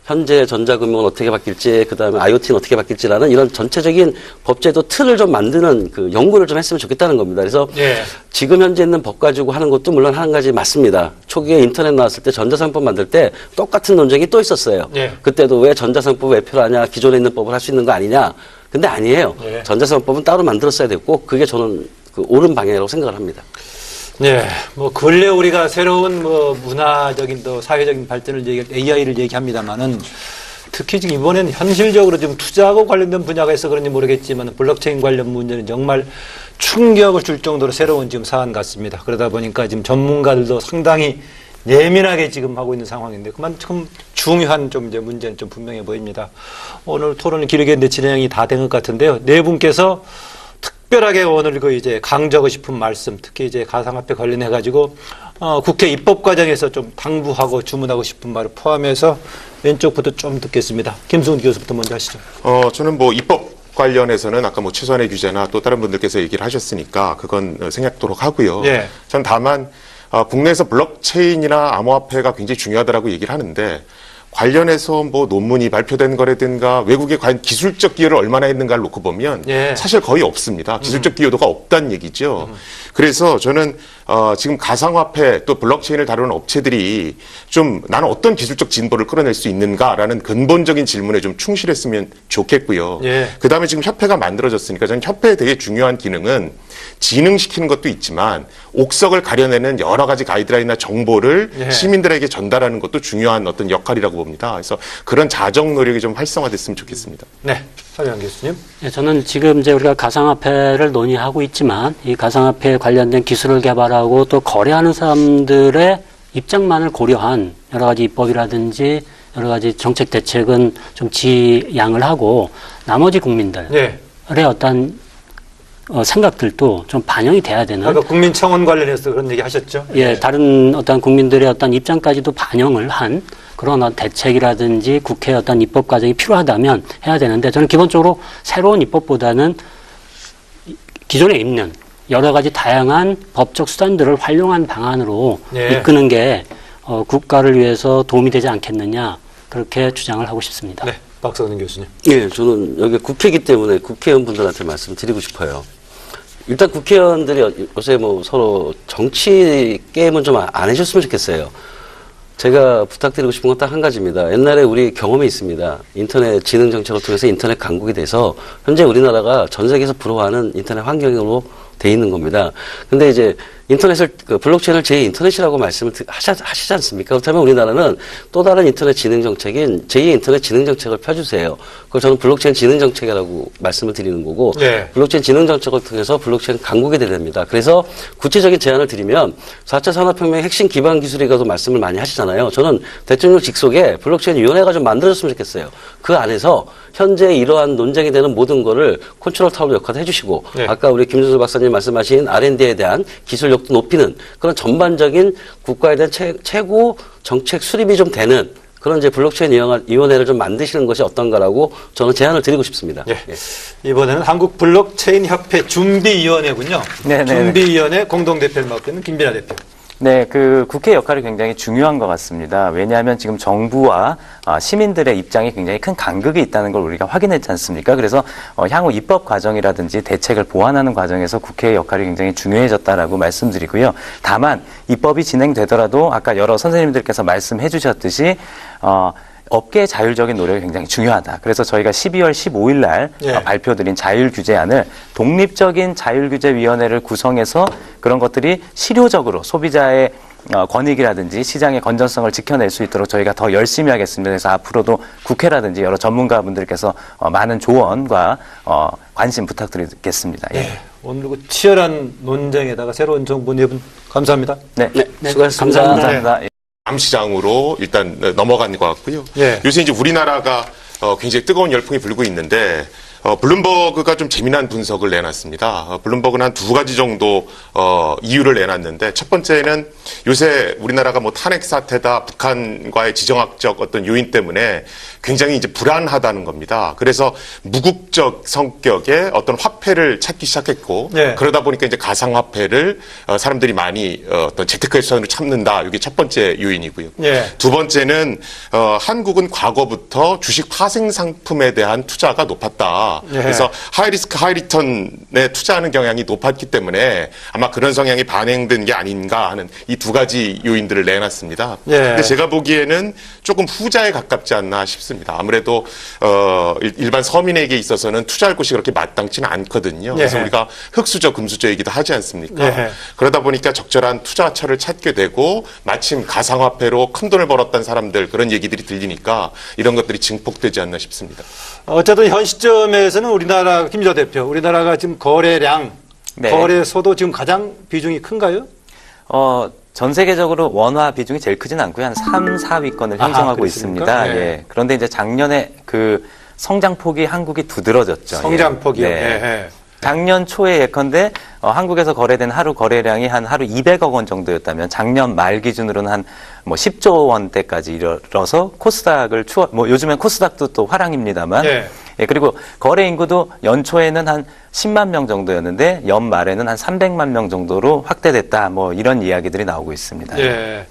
현재 전자금융은 어떻게 바뀔지, 그 다음에 IoT는 어떻게 바뀔지라는 이런 전체적인 법제도 틀을 좀 만드는 그 연구를 좀 했으면 좋겠다는 겁니다. 그래서 예. 지금 현재 있는 법 가지고 하는 것도 물론 한 가지 맞습니다. 초기에 인터넷 나왔을 때 전자상법 만들 때 똑같은 논쟁이 또 있었어요. 예. 그때도 왜 전자상법 왜 필요하냐, 기존에 있는 법을 할 수 있는 거 아니냐. 근데 아니에요. 예. 전자상법은 따로 만들었어야 됐고 그게 저는 그 옳은 방향이라고 생각을 합니다. 네, 뭐 근래 우리가 새로운 뭐 문화적인 또 사회적인 발전을 AI를 얘기합니다만은 특히 지금 이번엔 현실적으로 좀 투자하고 관련된 분야가 있어 그런지 모르겠지만 블록체인 관련 문제는 정말 충격을 줄 정도로 새로운 지금 사안 같습니다. 그러다 보니까 지금 전문가들도 상당히 예민하게 지금 하고 있는 상황인데 그만큼 중요한 좀 이제 문제는 좀 분명해 보입니다. 오늘 토론을 길게 했는데 진행이 다 된 것 같은데요. 네 분께서 특별하게 오늘 그 이제 강조하고 싶은 말씀, 특히 이제 가상화폐 관련해 가지고 국회 입법 과정에서 좀 당부하고 주문하고 싶은 말을 포함해서 왼쪽부터 좀 듣겠습니다. 김승훈 교수부터 먼저 하시죠. 저는 뭐 입법 관련해서는 아까 뭐 최소한의 규제나 또 다른 분들께서 얘기를 하셨으니까 그건 생략토록 하고요. 예. 전 다만 국내에서 블록체인이나 암호화폐가 굉장히 중요하다라고 얘기를 하는데 관련해서 뭐 논문이 발표된 거라든가 외국의 과연 기술적 기여를 얼마나 했는가를 놓고 보면 예. 사실 거의 없습니다. 기술적 기여도가 없다는 얘기죠. 그래서 저는 지금 가상화폐 또 블록체인을 다루는 업체들이 좀 나는 어떤 기술적 진보를 끌어낼 수 있는가라는 근본적인 질문에 좀 충실했으면 좋겠고요. 예. 그다음에 지금 협회가 만들어졌으니까 저는 협회의 되게 중요한 기능은 진흥시키는 것도 있지만 옥석을 가려내는 여러 가지 가이드라인이나 정보를 예. 시민들에게 전달하는 것도 중요한 어떤 역할이라고 봅니다. 그래서 그런 자정 노력이 좀 활성화됐으면 좋겠습니다. 네, 서영 교수님. 예, 저는 지금 이제 우리가 가상화폐를 논의하고 있지만 이 가상화폐에 관련된 기술을 개발하고 또 거래하는 사람들의 입장만을 고려한 여러 가지 입법이라든지 여러 가지 정책 대책은 좀 지양을 하고 나머지 국민들의 예. 어떤 생각들도 좀 반영이 돼야 되는 아까 국민청원 관련해서 그런 얘기 하셨죠? 예, 다른 어떤 국민들의 어떤 입장까지도 반영을 한 그런 대책이라든지 국회의 어떤 입법 과정이 필요하다면 해야 되는데 저는 기본적으로 새로운 입법보다는 기존에 있는 여러 가지 다양한 법적 수단들을 활용한 방안으로 예. 이끄는 게 국가를 위해서 도움이 되지 않겠느냐 그렇게 주장을 하고 싶습니다. 네, 박성근 교수님. 예, 저는 여기 국회이기 때문에 국회의원분들한테 말씀드리고 싶어요. 일단 국회의원들이 요새 뭐 서로 정치 게임은 좀 안 해줬으면 좋겠어요. 제가 부탁드리고 싶은 건 딱 한 가지입니다. 옛날에 우리 경험이 있습니다. 인터넷 지능 정책을 통해서 인터넷 강국이 돼서 현재 우리나라가 전 세계에서 부러워하는 인터넷 환경으로 돼 있는 겁니다. 근데 이제 인터넷을, 블록체인을 제2인터넷이라고 말씀을 하시지 않습니까? 그렇다면 우리나라는 또 다른 인터넷 지능 정책인 제2의 인터넷 지능 정책을 펴주세요. 그걸 저는 블록체인 지능 정책이라고 말씀을 드리는 거고, 네. 블록체인 지능 정책을 통해서 블록체인 강국이 돼야 됩니다. 그래서 구체적인 제안을 드리면 4차 산업혁명의 핵심 기반 기술이라고 말씀을 많이 하시잖아요. 저는 대통령 직속에 블록체인 위원회가 좀 만들어졌으면 좋겠어요. 그 안에서 현재 이러한 논쟁이 되는 모든 거를 컨트롤 타워 역할을 해주시고, 네. 아까 우리 김준수 박사님 말씀하신 R&D에 대한 기술력도 높이는 그런 전반적인 국가에 대한 최고 정책 수립이 좀 되는 그런 이제 블록체인 위원회를 좀 만드시는 것이 어떤가라고 저는 제안을 드리고 싶습니다. 예. 이번에는 한국 블록체인 협회 준비위원회군요. 네네. 준비위원회 공동대표를 맡고 있는 김빈아 대표. 네, 그 국회 역할이 굉장히 중요한 것 같습니다. 왜냐하면 지금 정부와 시민들의 입장이 굉장히 큰 간극이 있다는 걸 우리가 확인했지 않습니까? 그래서 향후 입법 과정이라든지 대책을 보완하는 과정에서 국회의 역할이 굉장히 중요해졌다라고 말씀드리고요. 다만 입법이 진행되더라도 아까 여러 선생님들께서 말씀해 주셨듯이 업계의 자율적인 노력이 굉장히 중요하다. 그래서 저희가 12월 15일 날 예. 발표드린 자율규제안을 독립적인 자율규제위원회를 구성해서 그런 것들이 실효적으로 소비자의 권익이라든지 시장의 건전성을 지켜낼 수 있도록 저희가 더 열심히 하겠습니다. 그래서 앞으로도 국회라든지 여러 전문가분들께서 많은 조언과 관심 부탁드리겠습니다. 예. 예. 오늘 그 치열한 논쟁에다가 새로운 정부 내분 감사합니다. 네. 네, 수고하셨습니다. 감사합니다. 예. 암시장으로 일단 넘어간 것 같고요. 예. 요새 이제 우리나라가 굉장히 뜨거운 열풍이 불고 있는데 블룸버그가 좀 재미난 분석을 내놨습니다. 블룸버그는 한 두 가지 정도 이유를 내놨는데 첫 번째는 요새 우리나라가 뭐 탄핵 사태다 북한과의 지정학적 어떤 요인 때문에 굉장히 이제 불안하다는 겁니다. 그래서 무국적 성격의 어떤 화폐를 찾기 시작했고 네. 그러다 보니까 이제 가상화폐를 사람들이 많이 어떤 재테크의 수단으로 참는다. 이게 첫 번째 요인이고요. 예. 두 번째는 한국은 과거부터 주식 파생 상품에 대한 투자가 높았다. 예. 그래서 하이리스크 하이리턴에 투자하는 경향이 높았기 때문에 아마 그런 성향이 반영된 게 아닌가 하는 이 두 가지 요인들을 내놨습니다. 예. 근데 제가 보기에는 조금 후자에 가깝지 않나 싶습니다. 아무래도 일반 서민에게 있어서는 투자할 곳이 그렇게 마땅치는 않거든요. 그래서 예. 우리가 흑수저 금수저 얘기도 하지 않습니까? 예. 그러다 보니까 적절한 투자처를 찾게 되고 마침 가상화폐로 큰 돈을 벌었던 사람들 그런 얘기들이 들리니까 이런 것들이 증폭되지 않나 싶습니다. 어쨌든 현 시점에서는 우리나라 김지호 대표, 우리나라가 지금 거래량, 네. 거래소도 지금 가장 비중이 큰가요? 전 세계적으로 원화 비중이 제일 크진 않고요. 한 3, 4위권을 형성하고 그렇습니까? 있습니다. 예. 예. 그런데 이제 작년에 그 성장폭이 한국이 두드러졌죠. 성장폭이요. 예. 네. 예. 작년 초에 예컨대 한국에서 거래된 하루 거래량이 한 하루 200억 원 정도였다면 작년 말 기준으로는 한 뭐 10조 원대까지 이르러서 코스닥을 요즘엔 코스닥도 또 화랑입니다만 예. 예, 그리고 거래 인구도 연초에는 한 10만 명 정도였는데 연말에는 한 300만 명 정도로 확대됐다. 뭐 이런 이야기들이 나오고 있습니다. 예.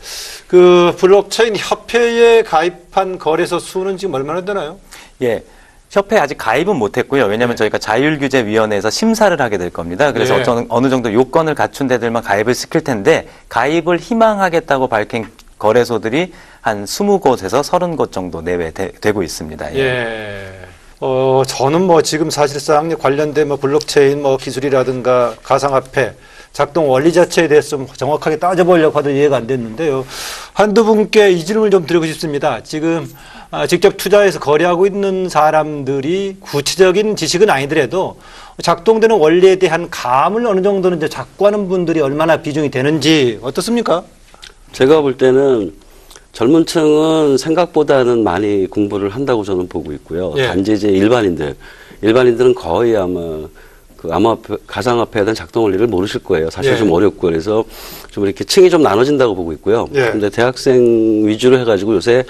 그 블록체인 협회에 가입한 거래소 수는 지금 얼마나 되나요? 예. 협회 아직 가입은 못했고요. 왜냐하면 저희가 자율규제위원회에서 심사를 하게 될 겁니다. 그래서 예. 어느 정도 요건을 갖춘 데들만 가입을 시킬 텐데 가입을 희망하겠다고 밝힌 거래소들이 한 20곳에서 30곳 정도 내외 되고 있습니다. 예. 예. 저는 뭐 지금 사실상 관련된 뭐 블록체인 뭐 기술이라든가 가상화폐 작동 원리 자체에 대해서 좀 정확하게 따져보려고 하도 이해가 안 됐는데요. 한두 분께 이 질문을 좀 드리고 싶습니다. 지금 직접 투자해서 거래하고 있는 사람들이 구체적인 지식은 아니더라도 작동되는 원리에 대한 감을 어느 정도는 이제 잡고 하는 분들이 얼마나 비중이 되는지 어떻습니까? 제가 볼 때는 젊은 층은 생각보다는 많이 공부를 한다고 저는 보고 있고요. 예. 단지 이제 일반인들은 거의 아마 그 암호화폐, 가상화폐에 대한 작동 원리를 모르실 거예요. 사실 예. 좀 어렵고 그래서 좀 이렇게 층이 좀 나눠진다고 보고 있고요. 예. 근데 대학생 위주로 해가지고 요새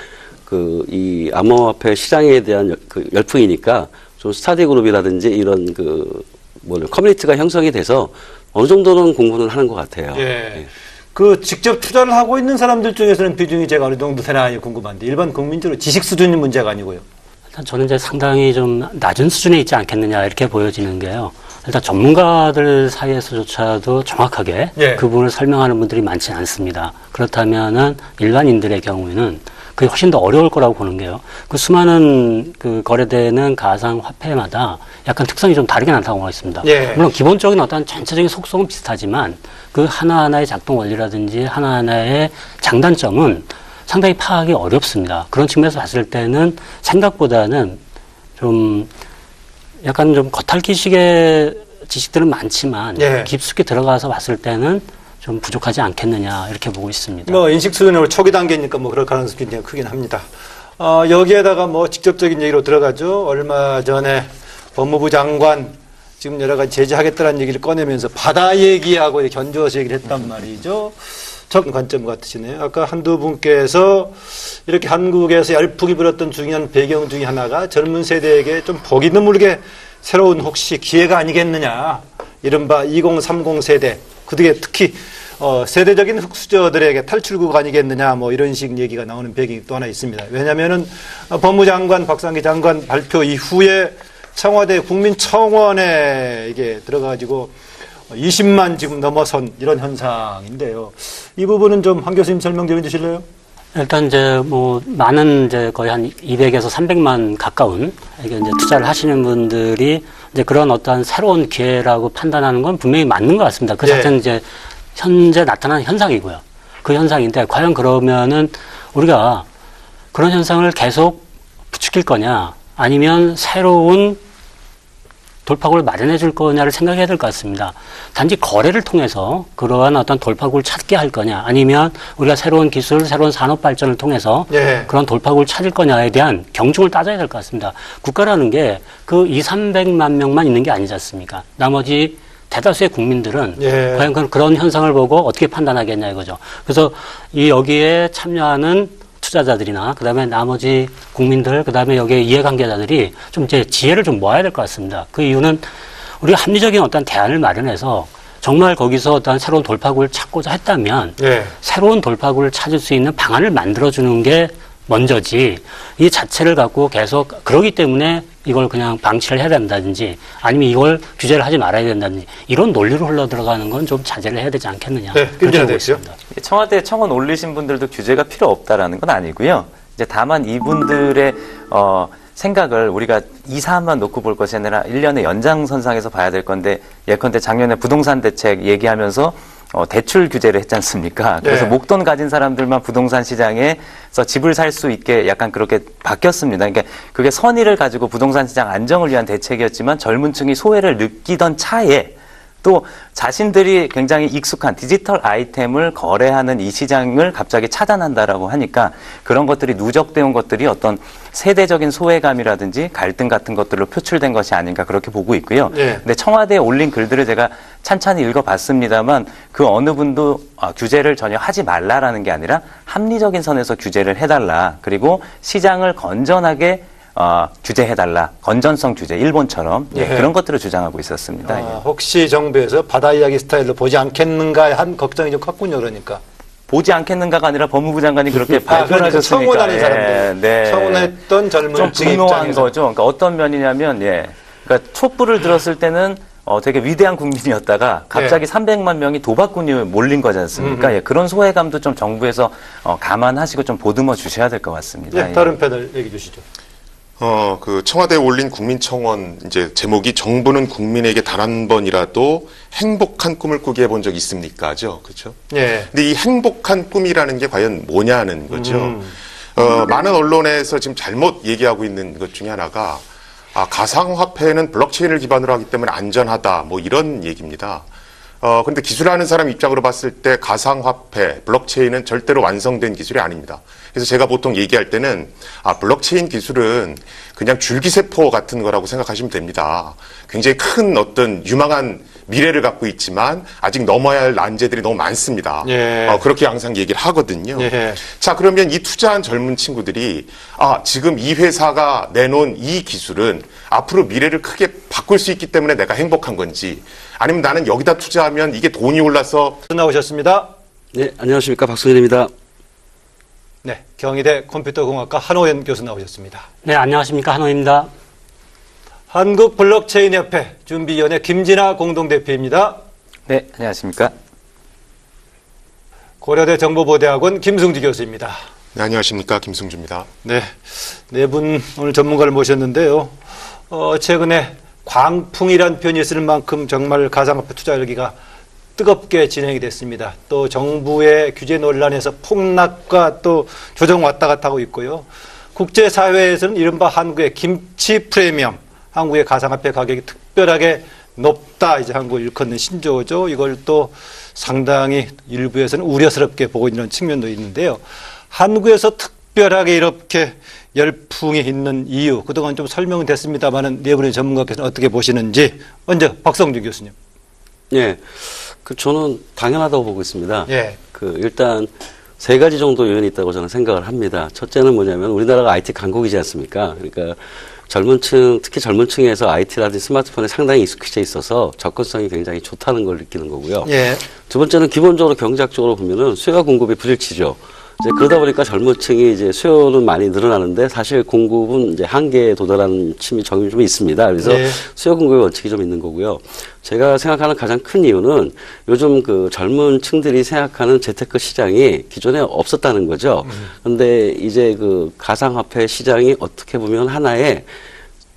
그 이 암호화폐 시장에 대한 그 열풍이니까 좀 스터디 그룹이라든지 이런 그 뭐 커뮤니티가 형성이 돼서 어느 정도는 공부는 하는 것 같아요. 예. 그 직접 투자를 하고 있는 사람들 중에서는 비중이 제가 어느 정도 되나 궁금한데 일반 국민적으로 지식 수준이 문제가 아니고요. 일단 저는 이제 상당히 좀 낮은 수준에 있지 않겠느냐 이렇게 보여지는 게요. 일단 전문가들 사이에서조차도 정확하게 예. 그 부분을 설명하는 분들이 많지 않습니다. 그렇다면은 일반인들의 경우에는 그게 훨씬 더 어려울 거라고 보는 게요. 그 수많은 그 거래되는 가상 화폐마다 약간 특성이 좀 다르게 나타나고 있습니다. 예. 물론 기본적인 어떤 전체적인 속성은 비슷하지만 그 하나하나의 작동 원리라든지 하나하나의 장단점은 상당히 파악이 어렵습니다. 그런 측면에서 봤을 때는 생각보다는 좀 약간 좀 겉핥기식의 지식들은 많지만 예. 깊숙이 들어가서 봤을 때는 좀 부족하지 않겠느냐 이렇게 보고 있습니다. 뭐 인식 수준으로 초기 단계니까 뭐 그럴 가능성이 굉장히 크긴 합니다. 여기에다가 뭐 직접적인 얘기로 들어가죠. 얼마 전에 법무부 장관 지금 여러 가지 제재하겠다는 얘기를 꺼내면서 바다 얘기하고 견주어서 얘기를 했단 말이죠. 적 관점 같으시네요. 아까 한두 분께서 이렇게 한국에서 열풍이 불었던 중요한 배경 중에 하나가 젊은 세대에게 좀 보기 드물게 새로운 혹시 기회가 아니겠느냐. 이른바 2030 세대. 그중에 특히 세대적인 흑수저들에게 탈출구가 아니겠느냐 뭐 이런 식 얘기가 나오는 배경이 또 하나 있습니다. 왜냐하면은 법무장관 박상기 장관 발표 이후에 청와대 국민청원에 이게 들어가지고 20만 지금 넘어선 이런 현상인데요. 이 부분은 좀 한 교수님 설명 좀 해주실래요? 일단 이제 뭐 많은 이제 거의 한 200에서 300만 가까운 이게 이제 투자를 하시는 분들이 이제 그런 어떠한 새로운 기회라고 판단하는 건 분명히 맞는 것 같습니다. 그 예. 자체는 이제 현재 나타나는 현상이고요. 그 현상인데 과연 그러면은 우리가 그런 현상을 계속 부추길 거냐 아니면 새로운 돌파구를 마련해 줄 거냐를 생각해야 될 것 같습니다. 단지 거래를 통해서 그러한 어떤 돌파구를 찾게 할 거냐 아니면 우리가 새로운 기술, 새로운 산업 발전을 통해서 예. 그런 돌파구를 찾을 거냐에 대한 경중을 따져야 될 것 같습니다. 국가라는 게 그 200~300만 명만 있는 게 아니지 않습니까? 나머지 대다수의 국민들은 예. 과연 그런 현상을 보고 어떻게 판단하겠냐 이거죠. 그래서 여기에 참여하는 투자자들이나 그다음에 나머지 국민들 그다음에 여기에 이해관계자들이 좀 이제 지혜를 좀 모아야 될 것 같습니다. 그 이유는 우리가 합리적인 어떤 대안을 마련해서 정말 거기서 어떤 새로운 돌파구를 찾고자 했다면 예. 새로운 돌파구를 찾을 수 있는 방안을 만들어주는 게 먼저지 이 자체를 갖고 계속 그러기 때문에 이걸 그냥 방치를 해야 된다든지 아니면 이걸 규제를 하지 말아야 된다든지 이런 논리로 흘러들어가는 건 좀 자제를 해야 되지 않겠느냐. 네, 그렇게 김진아 보고 대표요? 있습니다. 청와대 청원 올리신 분들도 규제가 필요 없다라는 건 아니고요. 이제 다만 이분들의 생각을 우리가 2, 3만 놓고 볼 것이 아니라 1년의 연장선상에서 봐야 될 건데 예컨대 작년에 부동산 대책 얘기하면서 대출 규제를 했지 않습니까? 그래서 네. 목돈 가진 사람들만 부동산 시장에서 집을 살 수 있게 약간 그렇게 바뀌었습니다. 그러니까 그게 선의를 가지고 부동산 시장 안정을 위한 대책이었지만 젊은 층이 소외를 느끼던 차에 또 자신들이 굉장히 익숙한 디지털 아이템을 거래하는 이 시장을 갑자기 차단한다라고 하니까 그런 것들이 누적되어 온 것들이 어떤 세대적인 소외감이라든지 갈등 같은 것들로 표출된 것이 아닌가 그렇게 보고 있고요. 네. 근데 청와대에 올린 글들을 제가 찬찬히 읽어봤습니다만 그 어느 분도 규제를 전혀 하지 말라라는 게 아니라 합리적인 선에서 규제를 해달라. 그리고 시장을 건전하게 규제해달라. 건전성 규제, 일본처럼 예, 예. 그런 것들을 주장하고 있었습니다. 예. 혹시 정부에서 바다 이야기 스타일로 보지 않겠는가 한 걱정이 좀 컸군요. 그러니까. 보지 않겠는가가 아니라 법무부 장관이 그렇게 발표를 하셨으니까. 청원하는 사람들. 네. 청원했던 젊은 좀 층의 분노한 입장에서. 거죠. 그러니까 어떤 면이냐면, 예. 그러니까 촛불을 들었을 때는 되게 위대한 국민이었다가 갑자기 300만 명이 도박꾼이 몰린 거지 않습니까? 예. 그런 소외감도 좀 정부에서 감안하시고 좀 보듬어 주셔야 될 것 같습니다. 예, 예. 다른 패널 얘기 주시죠. 그 청와대에 올린 국민청원 이제 제목이 정부는 국민에게 단 한 번이라도 행복한 꿈을 꾸게 해본 적 있습니까죠? 그렇죠? 예. 근데 이 행복한 꿈이라는 게 과연 뭐냐는 거죠. 많은 언론에서 지금 잘못 얘기하고 있는 것 중에 하나가 가상화폐는 블록체인을 기반으로 하기 때문에 안전하다 뭐 이런 얘기입니다. 그런데 기술하는 사람 입장으로 봤을 때 가상화폐, 블록체인은 절대로 완성된 기술이 아닙니다. 그래서 제가 보통 얘기할 때는 블록체인 기술은 그냥 줄기세포 같은 거라고 생각하시면 됩니다. 굉장히 큰 어떤 유망한 미래를 갖고 있지만 아직 넘어야 할 난제들이 너무 많습니다. 예. 그렇게 항상 얘기를 하거든요. 예. 자, 그러면 이 투자한 젊은 친구들이 지금 이 회사가 내놓은 이 기술은 앞으로 미래를 크게 바꿀 수 있기 때문에 내가 행복한 건지 아니면 나는 여기다 투자하면 이게 돈이 올라서 나오셨습니다. 네, 안녕하십니까. 박성일입니다. 네, 경희대 컴퓨터공학과 한호연 교수 나오셨습니다. 네, 안녕하십니까. 한호입니다. 한국블록체인협회 준비위원회 김진아 공동대표입니다. 네, 안녕하십니까. 고려대 정보보대학원 김승주 교수입니다. 네, 안녕하십니까. 김승주입니다. 네, 네 분 오늘 전문가를 모셨는데요. 최근에 광풍이란 표현이 쓸 만큼 정말 가상화폐 투자 열기가 뜨겁게 진행이 됐습니다. 또 정부의 규제 논란에서 폭락과 또 조정 왔다 갔다 하고 있고요. 국제사회에서는 이른바 한국의 김치 프리미엄, 한국의 가상화폐 가격이 특별하게 높다. 이제 한국을 일컫는 신조어죠. 이걸 또 상당히 일부에서는 우려스럽게 보고 있는 측면도 있는데요. 한국에서 특별하게 이렇게 열풍이 있는 이유, 그동안 좀 설명은 됐습니다만은 네 분의 전문가께서는 어떻게 보시는지 먼저 박성준 교수님. 예. 저는 당연하다고 보고 있습니다. 예. 일단 세 가지 정도 요인이 있다고 저는 생각을 합니다. 첫째는 뭐냐면 우리나라가 IT 강국이지 않습니까? 그러니까 젊은 층, 특히 젊은 층에서 IT라든지 스마트폰에 상당히 익숙해져 있어서 접근성이 굉장히 좋다는 걸 느끼는 거고요. 예. 두 번째는 기본적으로 경제학적으로 보면은 수요와 공급이 불일치죠. 이제 그러다 보니까 젊은 층이 이제 수요는 많이 늘어나는데 사실 공급은 이제 한계에 도달하는 점이 좀 있습니다. 그래서 예. 수요 공급의 원칙이 좀 있는 거고요. 제가 생각하는 가장 큰 이유는 요즘 젊은 층들이 생각하는 재테크 시장이 기존에 없었다는 거죠. 근데 이제 가상화폐 시장이 어떻게 보면 하나의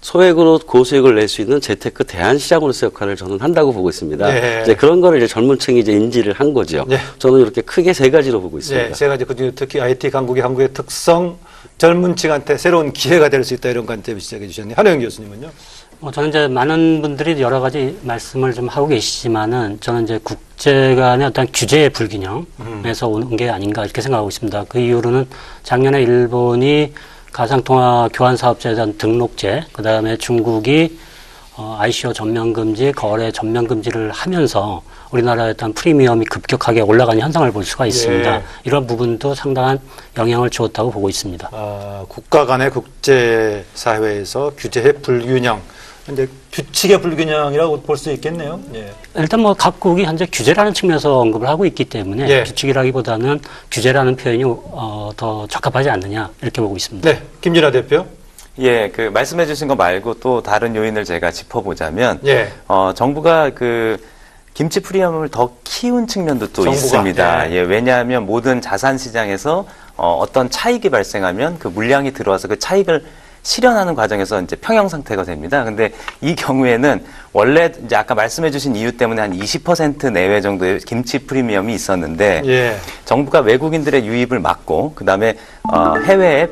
소액으로 고수익을 낼 수 있는 재테크 대안 시장으로서 역할을 저는 한다고 보고 있습니다. 네. 이제 그런 거를 이제 젊은 층이 이제 인지를 한 거죠. 네. 저는 이렇게 크게 세 가지로 보고 있습니다. 네, 세 가지 그중에 특히 IT 강국의 한국의 특성, 젊은 층한테 새로운 기회가 될 수 있다 이런 관점을 시작해 주셨네요. 한호영 교수님은요? 저는 이제 많은 분들이 여러 가지 말씀을 좀 하고 계시지만은 저는 이제 국제 간의 어떤 규제의 불균형에서 오는 게 아닌가 이렇게 생각하고 있습니다. 그 이유로는 작년에 일본이 가상통화 교환 사업자에 대한 등록제, 그 다음에 중국이 ICO 전면금지, 거래 전면금지를 하면서 우리나라의 어떤 프리미엄이 급격하게 올라가는 현상을 볼 수가 있습니다. 예. 이런 부분도 상당한 영향을 주었다고 보고 있습니다. 국가 간의 국제사회에서 규제의 불균형, 이제 규칙의 불균형이라고 볼 수 있겠네요. 예. 일단 각국이 현재 규제라는 측면에서 언급을 하고 있기 때문에 예. 규칙이라기보다는 규제라는 표현이 더 적합하지 않느냐 이렇게 보고 있습니다. 네, 김진아 대표. 예, 말씀해 주신 거 말고 또 다른 요인을 제가 짚어보자면, 예. 정부가 김치 프리미엄을 더 키운 측면도 또 정부가, 있습니다. 예. 예, 왜냐하면 모든 자산 시장에서 어떤 차익이 발생하면 그 물량이 들어와서 그 차익을 실현하는 과정에서 이제 평형 상태가 됩니다. 근데 이 경우에는 원래 이제 아까 말씀해 주신 이유 때문에 한 20% 내외 정도의 김치 프리미엄이 있었는데, 예. 정부가 외국인들의 유입을 막고 그다음에 해외에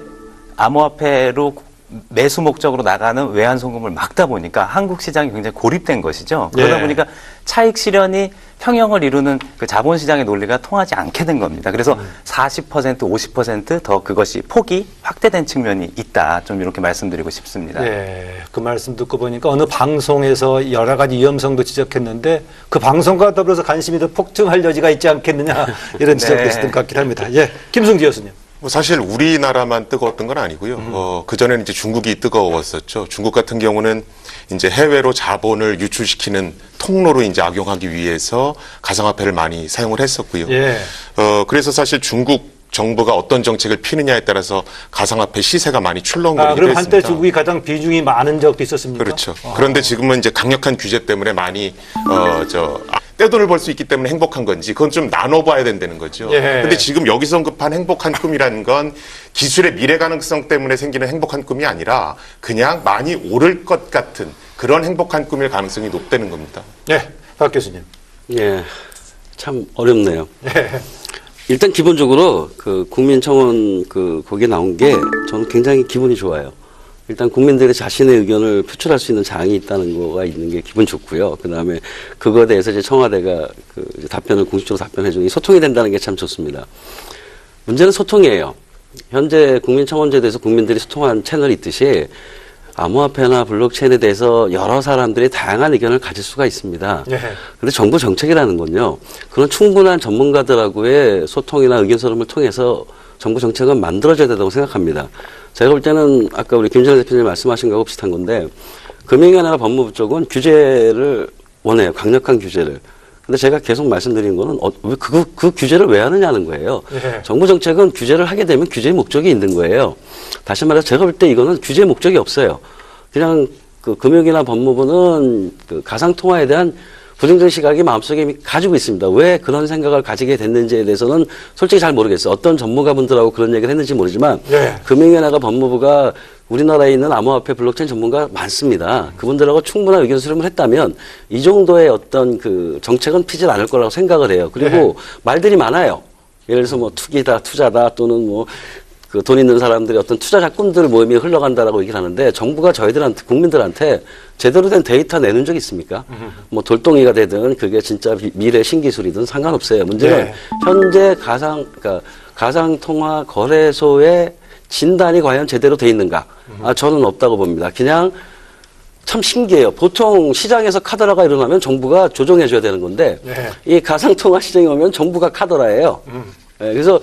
암호화폐로 매수 목적으로 나가는 외환 송금을 막다 보니까 한국 시장이 굉장히 고립된 것이죠. 그러다 예. 보니까 차익 실현이 평형을 이루는 그 자본시장의 논리가 통하지 않게 된 겁니다. 그래서 40%, 50%더 그것이 폭이 확대된 측면이 있다. 좀 이렇게 말씀드리고 싶습니다. 예, 그 말씀 듣고 보니까 어느 방송에서 여러 가지 위험성도 지적했는데 그 방송과 더불어서 관심이 더 폭증할 여지가 있지 않겠느냐 이런 지적도 네. 있었던 것 같긴 합니다. 예, 김승지 교수님. 뭐 사실 우리나라만 뜨거웠던 건 아니고요. 그전에는 이제 중국이 뜨거웠었죠. 중국 같은 경우는 이제 해외로 자본을 유출시키는 통로로 이제 악용하기 위해서 가상화폐를 많이 사용을 했었고요. 예. 그래서 사실 중국 정부가 어떤 정책을 피느냐에 따라서 가상화폐 시세가 많이 출렁거리게 그럼 됐습니다. 한때 중국이 가장 비중이 많은 적도 있었습니까? 그렇죠. 그런데 지금은 이제 강력한 규제 때문에 많이 떼돈을 벌 수 있기 때문에 행복한 건지 그건 좀 나눠봐야 된다는 거죠. 예. 근데 지금 여기서 언급한 행복한 꿈이라는 건 기술의 미래 가능성 때문에 생기는 행복한 꿈이 아니라 그냥 많이 오를 것 같은 그런 행복한 꿈일 가능성이 높다는 겁니다. 네, 박 교수님. 예, 참 어렵네요. 일단 기본적으로 그 국민청원 거기에 나온 게 저는 굉장히 기분이 좋아요. 일단 국민들이 자신의 의견을 표출할 수 있는 장이 있다는 거가 있는 게 기분 좋고요. 그 다음에 그거에 대해서 이제 청와대가 이제 답변을 공식적으로 답변해 주니 소통이 된다는 게 참 좋습니다. 문제는 소통이에요. 현재 국민청원제에 대해서 국민들이 소통한 채널이 있듯이 암호화폐나 블록체인에 대해서 여러 사람들이 다양한 의견을 가질 수가 있습니다. 그런데 정부 정책이라는 건요. 그런 충분한 전문가들하고의 소통이나 의견 서름을 통해서 정부 정책은 만들어져야 된다고 생각합니다. 제가 볼 때는 아까 우리 김정일 대표님 말씀하신 거하고 비슷한 건데 금융위원회나 법무부 쪽은 규제를 원해요. 강력한 규제를. 근데 제가 계속 말씀드리는 거는 그 규제를 왜 하느냐는 거예요. 정부 정책은 규제를 하게 되면 규제의 목적이 있는 거예요. 다시 말해서 제가 볼 때 이거는 규제의 목적이 없어요. 그냥 그 금융이나 법무부는 그 가상통화에 대한 부정적인 시각이 마음속에 이미 가지고 있습니다. 왜 그런 생각을 가지게 됐는지에 대해서는 솔직히 잘 모르겠어요. 어떤 전문가분들하고 그런 얘기를 했는지 모르지만 금융위원회가 법무부가 우리나라에 있는 암호화폐 블록체인 전문가 많습니다. 그분들하고 충분한 의견 수렴을 했다면 이 정도의 어떤 그 정책은 피질 않을 거라고 생각을 해요. 그리고 말들이 많아요. 예를 들어서 뭐 투기다, 투자다 또는 뭐 그 돈 있는 사람들이 어떤 투자자 꿈들 모임이 흘러간다라고 얘기를 하는데 정부가 저희들한테 국민들한테 제대로 된 데이터 내는 적이 있습니까? 뭐 돌덩이가 되든 그게 진짜 미래 신기술이든 상관없어요. 문제는 현재 가상통화 거래소의 진단이 과연 제대로 돼 있는가? 저는 없다고 봅니다. 그냥 참 신기해요. 보통 시장에서 카더라가 일어나면 정부가 조정해줘야 되는 건데 이 가상통화 시장이 오면 정부가 카더라예요. 그래서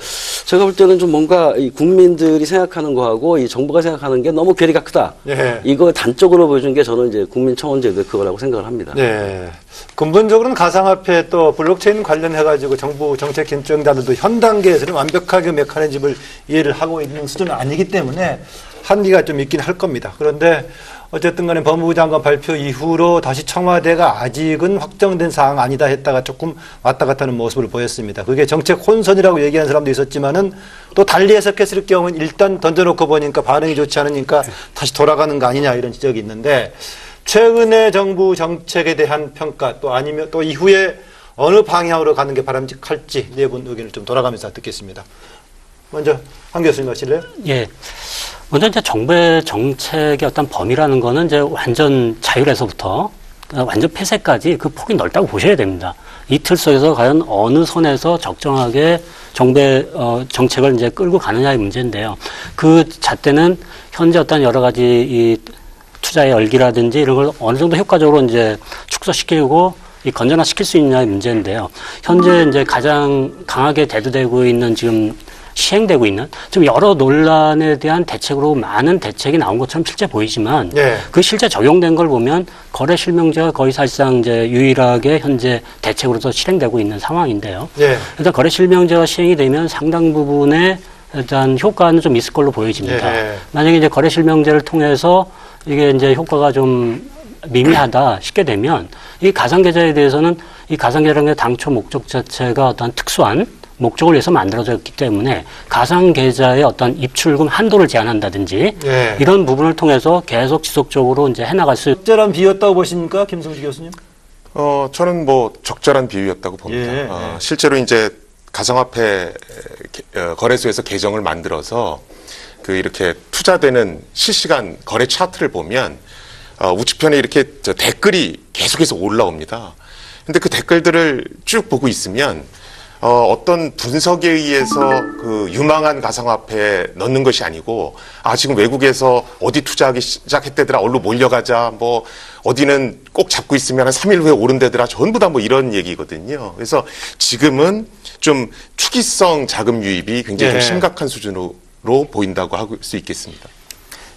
제가 볼 때는 좀 뭔가 이 국민들이 생각하는 거하고 이 정부가 생각하는 게 너무 괴리가 크다. 이거 단적으로 보여준 게 저는 이제 국민청원제도 그거라고 생각을 합니다. 근본적으로는 가상화폐 또 블록체인 관련해가지고 정부 정책 결정자들도 현 단계에서는 완벽하게 메커니즘을 이해를 하고 있는 수준은 아니기 때문에 한계가 좀 있긴 할 겁니다. 그런데 어쨌든 간에 법무부 장관 발표 이후로 다시 청와대가 아직은 확정된 사항 아니다 했다가 조금 왔다 갔다 하는 모습을 보였습니다. 그게 정책 혼선이라고 얘기하는 사람도 있었지만은 또 달리 해석했을 경우는 일단 던져놓고 보니까 반응이 좋지 않으니까 다시 돌아가는 거 아니냐 이런 지적이 있는데 최근의 정부 정책에 대한 평가 또 아니면 또 이후에 어느 방향으로 가는 게 바람직할지 네 분 의견을 좀 돌아가면서 듣겠습니다. 먼저 한 교수님 하실래요? 예. 먼저 이제 정부의 정책의 어떤 범위라는 거는 이제 완전 자율에서부터 완전 폐쇄까지 그 폭이 넓다고 보셔야 됩니다. 이 틀 속에서 과연 어느 선에서 적정하게 정부의 정책을 이제 끌고 가느냐의 문제인데요. 그 잣대는 현재 어떤 여러 가지 이 투자의 열기라든지 이런 걸 어느 정도 효과적으로 이제 축소시키고 이 건전화시킬 수 있느냐의 문제인데요. 현재 이제 가장 강하게 대두되고 있는 지금 시행되고 있는 좀 여러 논란에 대한 대책으로 많은 대책이 나온 것처럼 실제 보이지만 그 실제 적용된 걸 보면 거래 실명제가 거의 사실상 이제 유일하게 현재 대책으로서 실행되고 있는 상황인데요. 일단 거래 실명제가 시행이 되면 상당 부분의 일단 효과는 좀 있을 걸로 보여집니다. 만약에 이제 거래 실명제를 통해서 이게 이제 효과가 좀 미미하다 싶게 되면 이 가상계좌에 대해서는 이 가상계좌라는 게 당초 목적 자체가 어떤 특수한 목적을 위해서 만들어졌기 때문에 가상계좌의 어떤 입출금 한도를 제한한다든지 이런 부분을 통해서 계속 지속적으로 이제 해나갈 수 적절한 비였다고 보십니까, 김성주 교수님? 저는 뭐 적절한 비유였다고 봅니다. 실제로 이제 가상화폐 거래소에서 계정을 만들어서 그 이렇게 투자되는 실시간 거래 차트를 보면 우측편에 이렇게 댓글이 계속해서 올라옵니다. 근데 그 댓글들을 쭉 보고 있으면 어떤 분석에 의해서 그 유망한 가상화폐에 넣는 것이 아니고 지금 외국에서 어디 투자하기 시작했대더라 얼른 몰려가자 뭐 어디는 꼭 잡고 있으면 한 3일 후에 오른대더라 전부 다 뭐 이런 얘기거든요. 그래서 지금은 좀 투기성 자금 유입이 굉장히 좀 심각한 수준으로 보인다고 할 수 있겠습니다.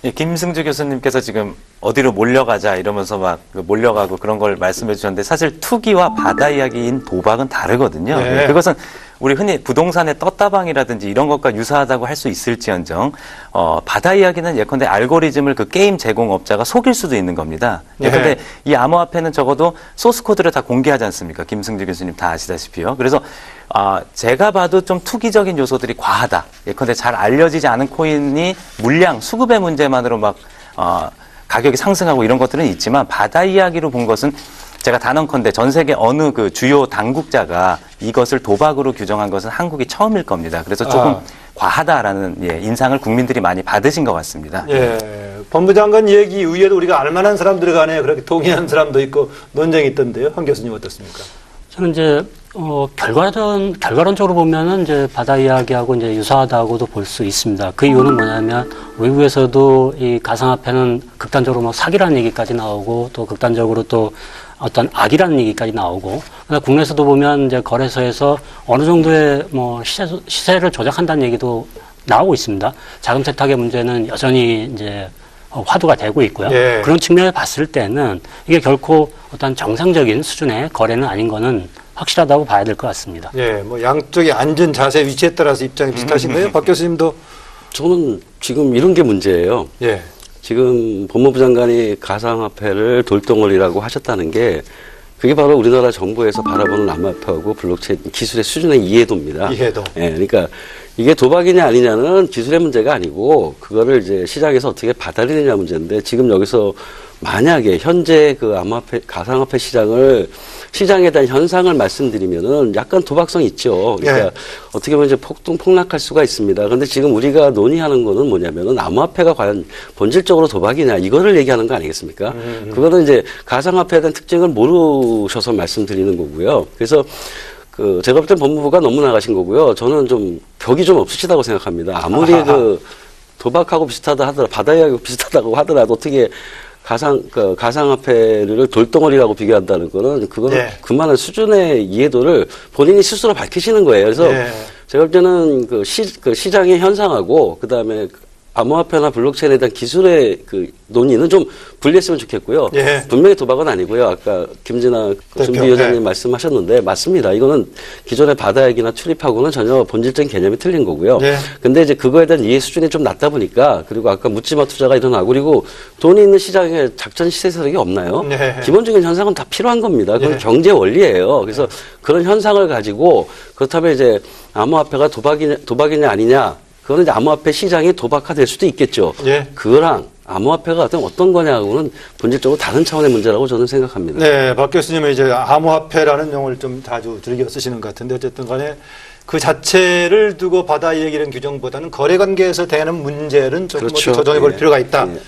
예, 김승주 교수님께서 지금 어디로 몰려가자 이러면서 막 몰려가고 그런 걸 말씀해 주셨는데 사실 투기와 바다 이야기인 도박은 다르거든요. 네. 그것은 우리 흔히 부동산의 떴다방이라든지 이런 것과 유사하다고 할 수 있을지언정 바다 이야기는 예컨대 알고리즘을 그 게임 제공업자가 속일 수도 있는 겁니다. 예컨대 이 암호화폐는 적어도 소스 코드를 다 공개하지 않습니까? 김승주 교수님 다 아시다시피요. 그래서 제가 봐도 좀 투기적인 요소들이 과하다. 예컨대 잘 알려지지 않은 코인이 물량, 수급의 문제만으로 막 가격이 상승하고 이런 것들은 있지만 바다 이야기로 본 것은 제가 단언컨대 전 세계 어느 그 주요 당국자가 이것을 도박으로 규정한 것은 한국이 처음일 겁니다. 그래서 조금 과하다라는 인상을 국민들이 많이 받으신 것 같습니다. 예, 법무장관 얘기 위에도 우리가 알만한 사람들 간에 그렇게 동의하는 사람도 있고 논쟁이 있던데요. 황 교수님 어떻습니까? 저는 이제 결과론적으로 보면은 이제 바다 이야기하고 이제 유사하다고도 볼 수 있습니다. 그 이유는 뭐냐면 외국에서도 이 가상화폐는 극단적으로 뭐 사기라는 얘기까지 나오고 또 극단적으로 또 어떤 악이라는 얘기까지 나오고 국내에서도 보면 이제 거래소에서 어느 정도의 뭐 시세를 조작한다는 얘기도 나오고 있습니다. 자금 세탁의 문제는 여전히 이제 화두가 되고 있고요. 예. 그런 측면을 봤을 때는 이게 결코 어떤 정상적인 수준의 거래는 아닌 거는 확실하다고 봐야 될 것 같습니다. 예, 뭐 양쪽의 앉은 자세 위치에 따라서 입장이 비슷하신 거예요? 박 교수님도? 저는 지금 이런 게 문제예요. 예. 지금 법무부 장관이 가상화폐를 돌덩어리라고 하셨다는 게 그게 바로 우리나라 정부에서 바라보는 암호화폐하고 블록체인 기술의 수준의 이해도입니다. 이해도. 예, 그러니까 이게 도박이냐 아니냐는 기술의 문제가 아니고 그거를 이제 시장에서 어떻게 받아들이느냐 문제인데 지금 여기서 만약에 현재 그 암호화폐, 가상화폐 시장에 대한 현상을 말씀드리면은 약간 도박성이 있죠. 그러니까 예. 어떻게 보면 이제 폭락할 수가 있습니다. 그런데 지금 우리가 논의하는 거는 뭐냐면은 암호화폐가 과연 본질적으로 도박이냐 이거를 얘기하는 거 아니겠습니까? 그거는 이제 가상화폐에 대한 특징을 모르셔서 말씀드리는 거고요. 그래서 제가 볼 땐 법무부가 너무 나가신 거고요. 저는 좀 벽이 좀 없으시다고 생각합니다. 아무리 도박하고 비슷하다 하더라도 바다 이야기하고 비슷하다고 하더라도 어떻게 가상화폐를 돌덩어리라고 비교한다는 거는 그거는 그만한 수준의 이해도를 본인이 스스로 밝히시는 거예요. 그래서 제가 볼 때는 시장의 현상하고 그다음에 암호화폐나 블록체인에 대한 기술의 논의는 좀 분리했으면 좋겠고요. 예. 분명히 도박은 아니고요. 아까 김진아 준비위원장님 말씀하셨는데 맞습니다. 이거는 기존의 바다액이나 출입하고는 전혀 본질적인 개념이 틀린 거고요. 근데 이제 그거에 대한 이해 수준이 좀 낮다 보니까 그리고 아까 묻지마 투자가 일어나고 그리고 돈이 있는 시장에 작전 시세 세력이 없나요? 기본적인 현상은 다 필요한 겁니다. 그건 경제 원리예요. 그래서 그런 현상을 가지고 그렇다면 이제 암호화폐가 도박이냐 아니냐 그거는 이제 암호화폐 시장이 도박화될 수도 있겠죠. 그거랑 암호화폐가 어떤 거냐고는 본질적으로 다른 차원의 문제라고 저는 생각합니다. 네, 박 교수님은 이제 암호화폐라는 용어를 좀 자주 즐겨 쓰시는 것 같은데 어쨌든 간에 그 자체를 두고 바다 얘기는 규정보다는 거래관계에서 되는 문제는 조금 그렇죠. 조정해 볼 예. 필요가 있다. 예.